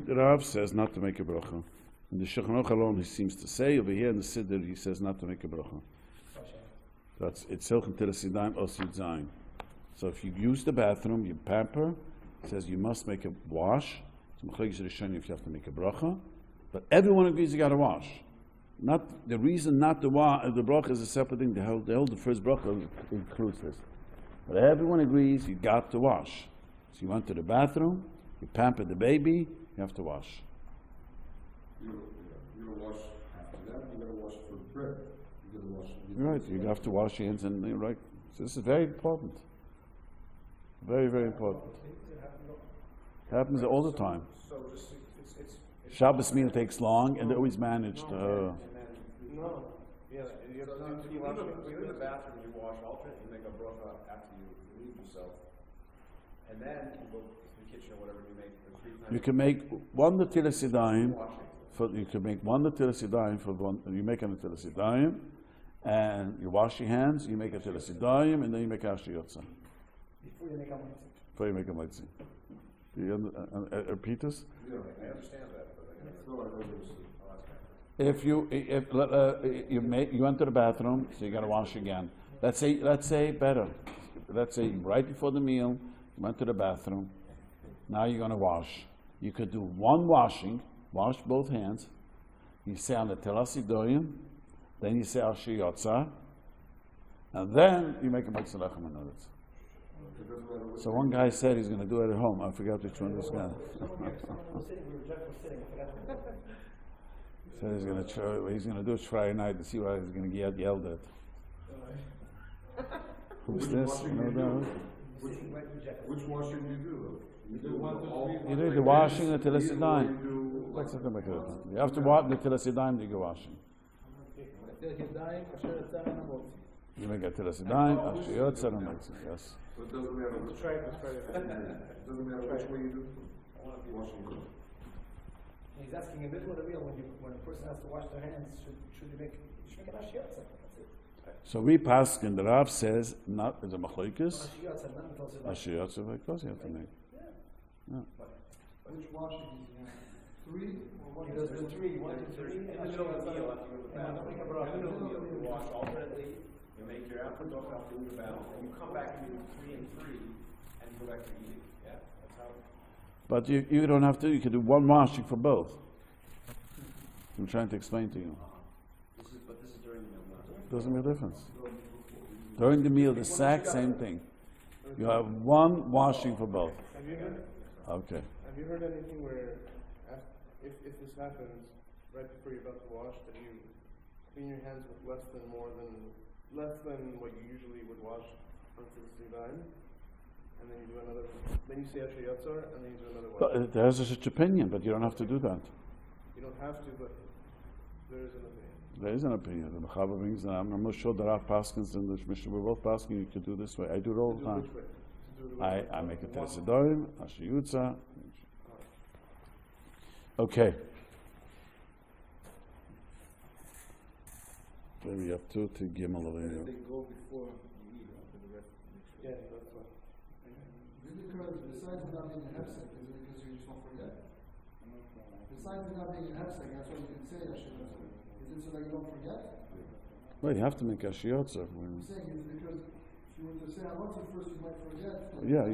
Rav says not to make a bracha. In the Shulchan Aruch alone, he seems to say, over here in the Seder, he says not to make a bracha. That's it's Hilchon Tilas Yadayim Osir Zayin. So if you use the bathroom, you pamper, it says you must make a wash. It's Machlokes Rishonim if you have to make a bracha. But everyone agrees you got to wash. Not the reason not to wash, the bracha is a separate thing. The first bracha includes this. But everyone agrees you got to wash. So you went to the bathroom, you pampered the baby, you have to wash. You don't wash after that, you gotta wash for the bread. You gotta wash. Right, you have to wash your hands and right. So this is very important. Very, very important. It happens all the time. So it's Shabbos meal takes long and they always manage to. no. Yeah, you have to do When you're in the bathroom, you wash alternate, you make a bracha after you leave yourself. And then you go to the kitchen or whatever, you make the 3 times. You can make one Netilas Yadayim. You can make one Netilas Yadayim for one. You make a Netilas Yadayim, and you wash your hands. You make a Netilas Yadayim, and then you make Asher Yotza. Before you make a mitzvah. Before you make a mitzvah. Do you repeat this? Yeah, I understand that, but I No, I don't understand. If you enter the bathroom, so you got to wash again. Let's say better. Let's say right before the meal, you went to the bathroom. Now you're going to wash. You could do one washing, wash both hands. You say on the Telas Yidoyim, then you say Asher Yotza, and then you make a mitzvah lechem another. So one guy said he's going to do it at home. I forgot which one this guy. Said he's going to try. He's going to do it Friday night to see what he's going to get yelled at. Who's this? You know that? Which washing do you do? You do all. You do the washing the Telas Yadayim. That's not make it. You have to wash the Telas Yadayim to go washing. You make a Telas Yadayim, Asher Yotza, and makes it. Yes. So it doesn't matter which way. It doesn't matter which way you do. Washing. He's asking in the middle of the meal when a person has to wash their hands, should you make an Asher Yotza? That's it. So we pass, and the Rav says, not as a machlokes, Asher Yotza, not until it's Asher Yotza, because you have to make. Which washing is 3? He does the 3, 1, 2, 3, In the middle of the meal, after you go to the bathroom, in the middle of the meal, you wash alternately, you make your after bracha after you leave the bathroom, and you come back and do 3 and 3, and you go back to eating. Yeah, that's how. But you don't have to, you can do one washing for both. I'm trying to explain to you. But this is during the meal, not. Doesn't make a difference. During the meal, the exact same thing. You have one washing for both. Have you heard? Okay. Have you heard anything where, if this happens right before you're about to wash, that you clean your hands with less than what you usually would wash until the Sivan, and then you do another, then you say Asher Yotza, and then you do another wash. But there's such opinion, but you don't have to do that. You don't have to, but there is an opinion. There is an opinion. The Mechaber brings that. I'm not sure the Rav Paskins and the Mishnah were both asking you could do this way. I do it all the time. Which way? To do it I make a Telas Yadayim, Asher Yotza. Okay. There we have 2 to Gimmel over here. They go before you eat after the rest. Yeah, that's what. Is it because besides not being a hefsek, is it because you just don't forget? Besides it not being a hefsek, that's what you can say Asher Yotza. Is it so that you don't forget? Well, you have to make Asher Yotza. I'm saying it's because if you were to say Halacha first, you might forget. Yeah.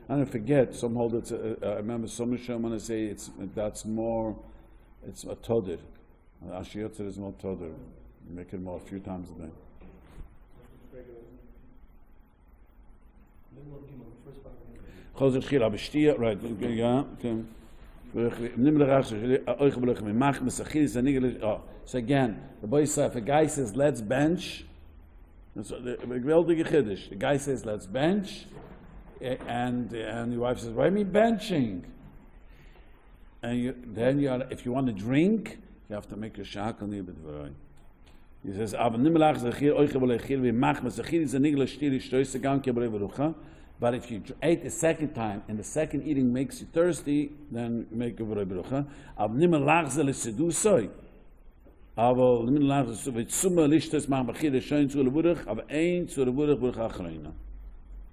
I don't forget. Some hold it's. I remember some Rishonim say that's more. It's a toder. Asher Yotza is more toder. You make it more a few times a day. Chozer Tchila B'Shtia, right? Yeah. So again, the boy said, if a guy says let's bench, the guy says let's bench, and your wife says, why are you benching? And then if you want to drink, you have to make a shakal nibet. He says, but if you ate the second time and the second eating makes you thirsty, then make a v'roi berucha.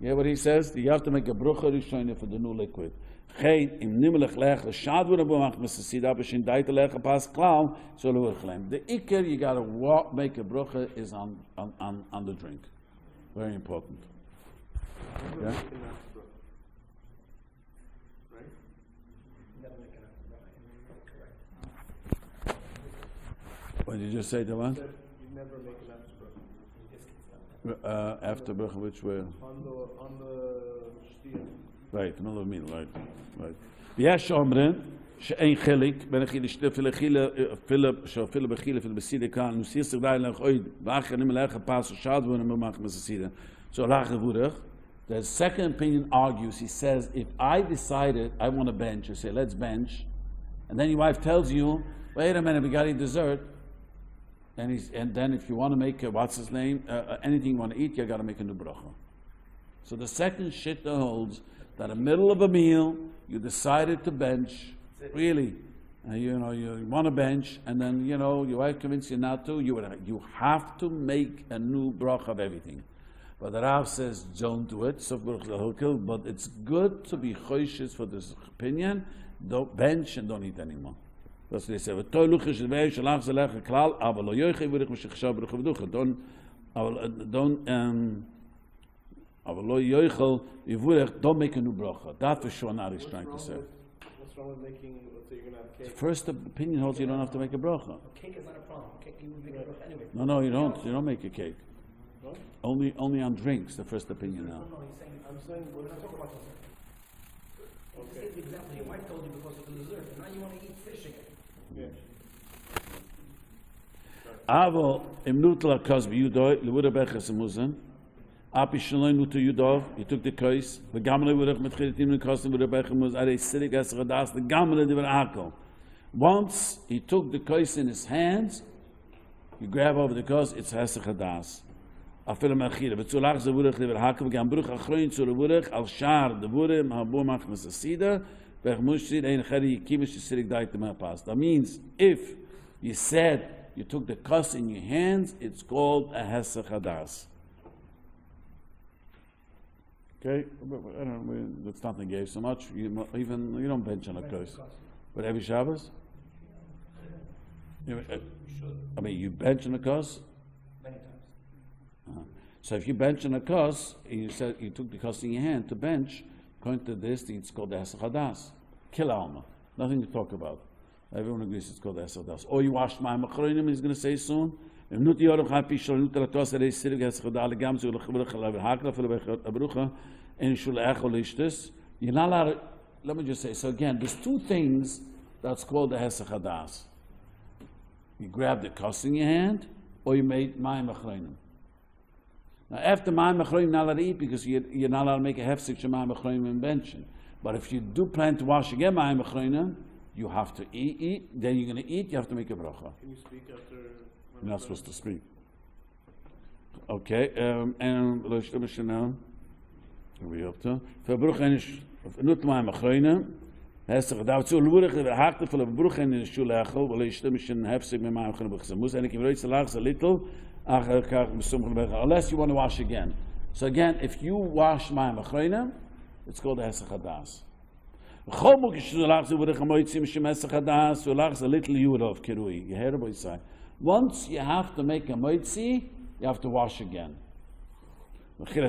Yeah, what he says? You have to make a brucha rishona for the new liquid. Geen im nimmelech lech l'shad v'ra b'mach m'sasida b'shin daita lech pas klau so l'urchlem. The ikar you gotta make a brucha is on the drink. Very important. Yeah? What did you just say, the one? You never make an after bracha. After bracha, which way? On the shtia. Right, middle of meal, right. V'yesh omrin, she'ein chelik, ben achil ishte fila bechila fila besida kan, nusir sig da'i lech oid, v'achar nim lech pas shad v'on mach mesasida. So lach v'urach, the second opinion argues, he says, if I decided I want to bench, you say, let's bench, and then your wife tells you, wait a minute, we got to eat dessert, and then if you want to make, what's his name, anything you want to eat, you got to make a new bracha. So the second shitta holds that in the middle of a meal, you decided to bench, really, you want to bench, and then, your wife convinced you not to, you have to make a new bracha of everything. But the Rav says, don't do it, but it's good to be choishes for this opinion, don't bench and don't eat anymore. That's what they say. Don't make a new bracha. That for sure not is trying to say. What's wrong with making, let's say you're going to have cake? The first opinion holds you don't have to make a bracha. Cake is not a problem. Cake, you would make a bracha anyway. No, you don't. You don't make a cake. What? Only on drinks, the first opinion now. No, he's saying, I'm saying, we're not talking about something. okay. The example, your wife told you because of the dessert, and now you want to eat fish again. Yeah. Avo im nutla kos biyudoy lewuda bechas muzen. Api shloi nutu yudov. He took the kos. The gamle wurach mit chilitim in kos lewuda bechas muz. Are sidik es chadas. The gamle diver akel. Once he took the kos in his hands, you grab over the kos. It's hesach chadas. Afil mechira. V'tzulach ze wurach diver hakel. V'gam bruch achroin zu wurach al shar de wurim habu mach mesasida. V'ech mushid ein chari yikimish sidik daitem pas. That means if you said you took the kos in your hands, it's called a hesach hadas. Okay? I don't know, that's not engaged so much. You don't bench on a kos. But every Shabbos? I mean, you bench on a kos? Many times. So if you bench on a kos, you said you took the kos in your hand to bench, according to this, it's called the hesach hadas. Kill alma. Nothing to talk about. Everyone agrees it's called Esel Das. Or you washed my machronim, he's going to say soon. If not yorach hapi shol nutel atos erei sirig hesachada alegam zu lechvrach alav hakla felo abrucha and shul echol ishtes. You're not allowed to, let me just say, so again, there's two things that's called the hesach hadas. You grab the kos in your hand, or you made my machronim. Now after my machronim, you're not allowed to eat because you're not allowed to make a hefsek shema machronim and benching. But if you do plan to wash again my machronim, you have to eat, then you're going to eat, you have to make a bracha. Can you speak after? You're not supposed to speak. Okay, and let's do it now. We up to. For bracha is not my machronim. Hesach dazu lurig der hakte von der bracha in der shul achol, weil ich stimme schon hefsig mit meinem genommen. Muss eigentlich im rechts lags a little, unless you want to wash again. So again, if you wash my machronim, it's called hesach hadas. Once you have to make a moitzi, you have to wash again. So you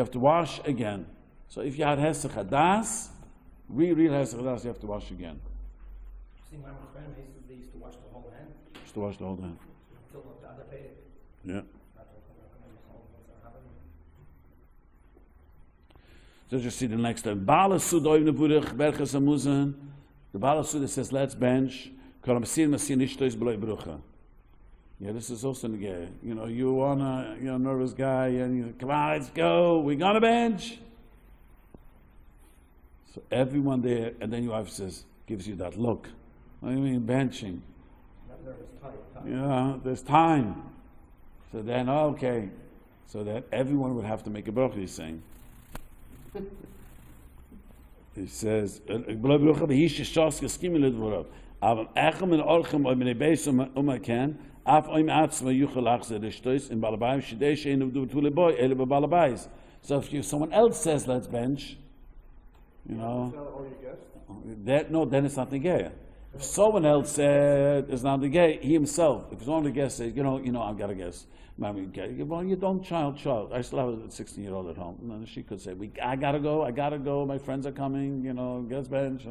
have to wash again. So if you had hesach hadas, real hesach hadas, you have to wash again. See, my friend, they used to wash the whole hand. Used to wash the whole hand. Until the other Perek. Yeah. So just see the next time. The Baal Suda says, let's bench. Yeah, this is also the guy. You wanna, you're a nervous guy, and you come on, let's go. We're gonna bench. So everyone there, and then your wife gives you that look. What do you mean benching? Not nervous, tired. Yeah, there's time. So then, okay. So that everyone would have to make a bracha, he's saying. He says, Af oim atzma yuchel achzer ishtois in balabayim shidei sheinu du betule boy ele balabayis. So if someone else says let's bench, you know, then it's not the gay. If someone else said it's not the gay, he himself, if it's only the guest says, you know, I've got a guess. Mommy, well, you don't child. I still have a 16-year-old at home. And then she could say, I gotta go, my friends are coming, guest bench.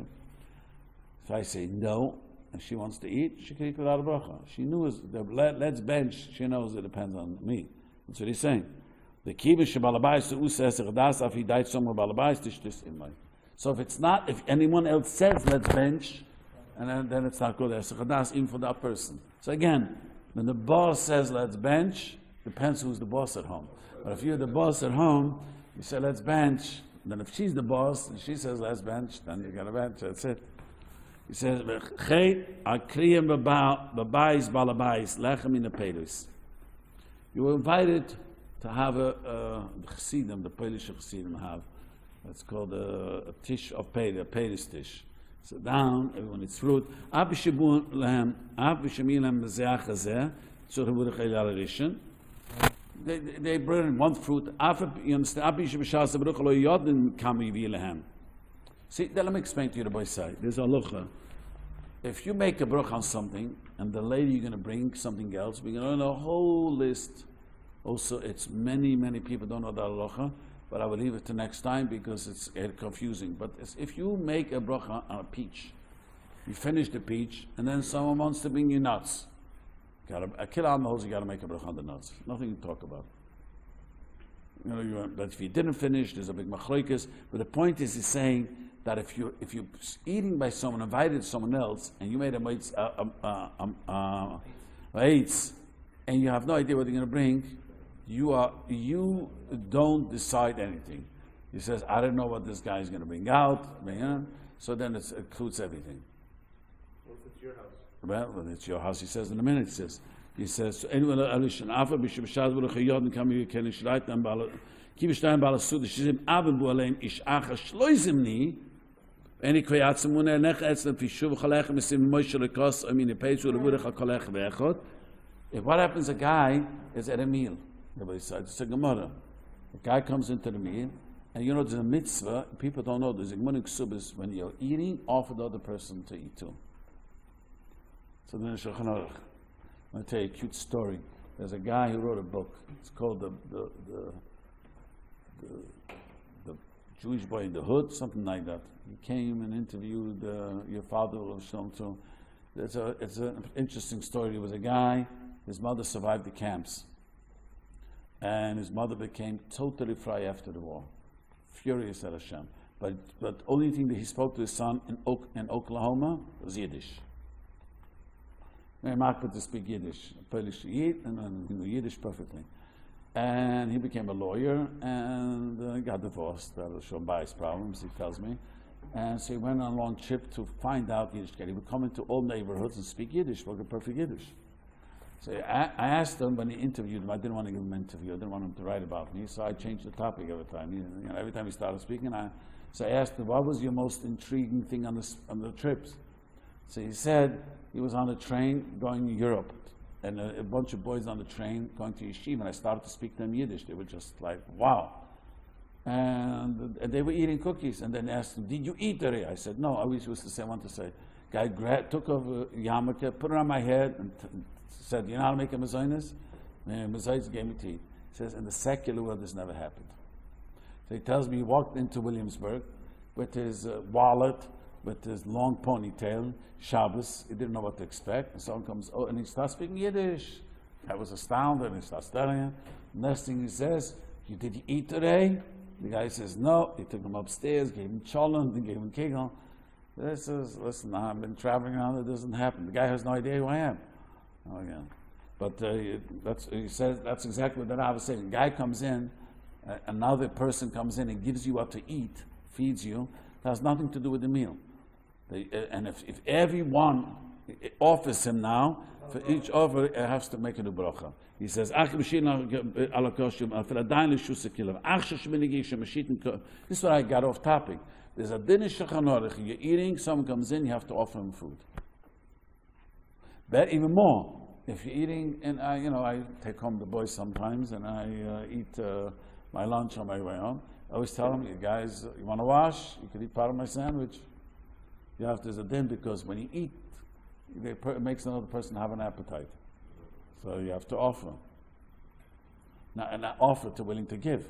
So I say, no, if she wants to eat, she can eat without a bracha. She knew let's bench, she knows it depends on me. That's what he's saying. The kibbutz shabalabais to says das if he died somewhere balabais tishtis imay. So if anyone else says let's bench, and then it's not good. There's a chadas even for that person. So again, when the boss says let's bench, depends who's the boss at home. But if you're the boss at home, you say let's bench. Then if she's the boss and she says let's bench, then you got to bench. That's it. He says akriyim babais balabais lechem in the pedus. You were invited to have the chassidim, the Polish chassidim have. That's called a tish of peder, a pedus tish. Sit down, everyone eats fruit. They bring one fruit. You understand? See, let me explain to you the boy side. There's a halacha. If you make a bracha on something, and the lady you're going to bring something else, we're going to learn a whole list. Also, it's many people don't know that halacha. But I will leave it to next time because it's confusing. But if you make a bracha on a peach, you finish the peach, and then someone wants to bring you nuts. A kid on the hose, you got to make a bracha on the nuts. Nothing to talk about. But if you didn't finish, there's a big machlokes. But the point is, he's saying that if you're eating by someone, invited someone else, and you made a eitz, and you have no idea what you're going to bring, you don't decide anything. He says, I don't know what this guy is going to bring out. So then it includes everything. Well, if it's your house. Well, when it's your house, he says in a minute, he says, what happens, a guy is at a meal. It's a Gemara. A guy comes into the meal, and there's a mitzvah, people don't know, there's a Gemara ksubis, when you're eating, offer the other person to eat too. So then Shulchan Aruch. I'm going to tell you a cute story. There's a guy who wrote a book. It's called the Jewish Boy in the Hood, something like that. He came and interviewed your father of Shalom too. It's an interesting story. There was a guy, his mother survived the camps. And his mother became totally free after the war. Furious at Hashem. But only thing that he spoke to his son in Oklahoma was Yiddish. He marked to speak Yiddish. Polish Yid, and then he knew Yiddish perfectly. And he became a lawyer and got divorced. That was shown by his problems, he tells me. And so he went on a long trip to find out Yiddish. He would come into all neighborhoods and speak Yiddish, spoke perfect Yiddish. So I asked him when he interviewed him, I didn't want to give him an interview, I didn't want him to write about me, so I changed the topic every time. Every time he started speaking, so I asked him, what was your most intriguing thing on the trips? So he said he was on a train going to Europe, and a bunch of boys on the train going to yeshiva, and I started to speak to them Yiddish. They were just like, wow. And they were eating cookies, and then asked him, did you eat today? I said, no, I always used to say, I want to say. Guy took off a yarmulke, put it on my head, and said, you know how to make a mezainis? Mezainis gave me to eat. He says, in the secular world, this never happened. So he tells me he walked into Williamsburg with his wallet, with his long ponytail, Shabbos. He didn't know what to expect. And someone comes, and he starts speaking Yiddish. I was astounded, and he starts telling him. Next thing he says, did you eat today? The guy says, no. He took him upstairs, gave him cholent, and gave him kegel. This is, listen, I've been traveling around, it doesn't happen. The guy has no idea who I am. Oh, yeah. But he says that's exactly what the Rav was saying. A guy comes in, another person comes in and gives you what to eat, feeds you. It has nothing to do with the meal. And if everyone offers him now, for each offer, it has to make a new bracha. He says, this is what I got off topic. There's a din in Shulchan Aruch. You're eating, someone comes in, you have to offer him food. But even more, if you're eating, and I take home the boys sometimes, and I eat my lunch on my way home. I always tell them, you guys, you want to wash? You can eat part of my sandwich. You have to, there's a din, because when you eat, it makes another person have an appetite. So you have to offer. Now, and not offer to willing to give.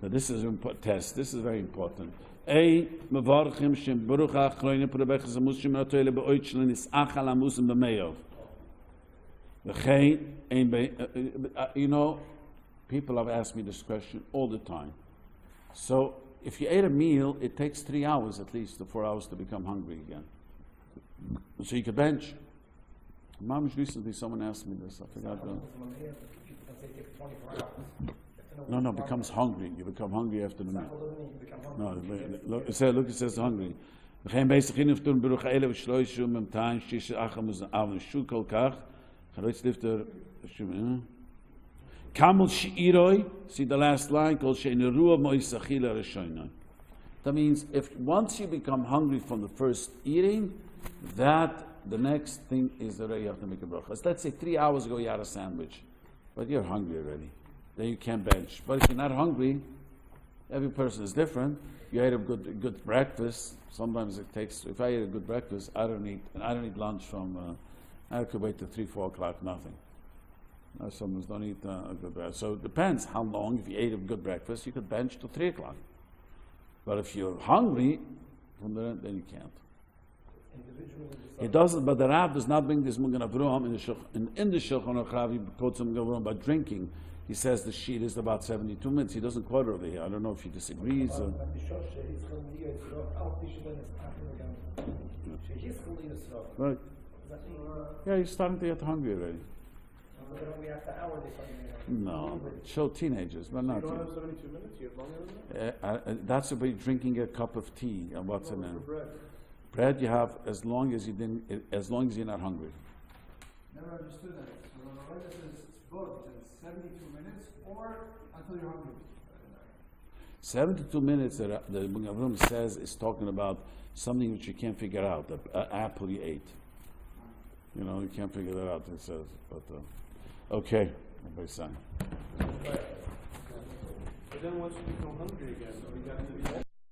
So this is an important test. This is very important. A mevarchim shem baruch achroine probechas amusim atoyle beoitshlen is achal amusim b'meyav. People have asked me this question all the time. So if you ate a meal, it takes 3 hours at least, to 4 hours to become hungry again. So you could bench. Mamish, recently someone asked me this. I forgot. No, becomes hungry. You become hungry after the meal. No, look, it says hungry. See the last line, that means if once you become hungry from the first eating, that the next thing is that you have to make a bracha. So let's say 3 hours ago you had a sandwich, but you're hungry already. Then you can't bench. But if you're not hungry, every person is different. You ate a good breakfast. Sometimes it takes. If I ate a good breakfast, I don't eat lunch from. I could wait till 3-4 o'clock, nothing. Some of us don't eat a good breakfast. So it depends how long. If you ate a good breakfast, you could bench till 3 o'clock. But if you're hungry, then you can't. It doesn't. But the Rav does not bring this Mugan Avroam in the Shulchan Aruch. He quotes Mugan Avroam about drinking. He says the sheet is about 72 minutes. He doesn't quote over here. I don't know if he disagrees. Right. Yeah, he's starting to get hungry already. No, show teenagers, but not. You don't have 72 minutes. You have longer than that. That's about drinking a cup of tea and what's in it. Bread. Bread you have as long as you're not hungry. Never understood that. So the Rabbi says it's both. It's 72 minutes or until you're hungry. 72 minutes that the Avram says is talking about something which you can't figure out. An apple you ate. You can't figure that out. It says, but okay. Everybody's saying. But then once you become hungry again, you got to be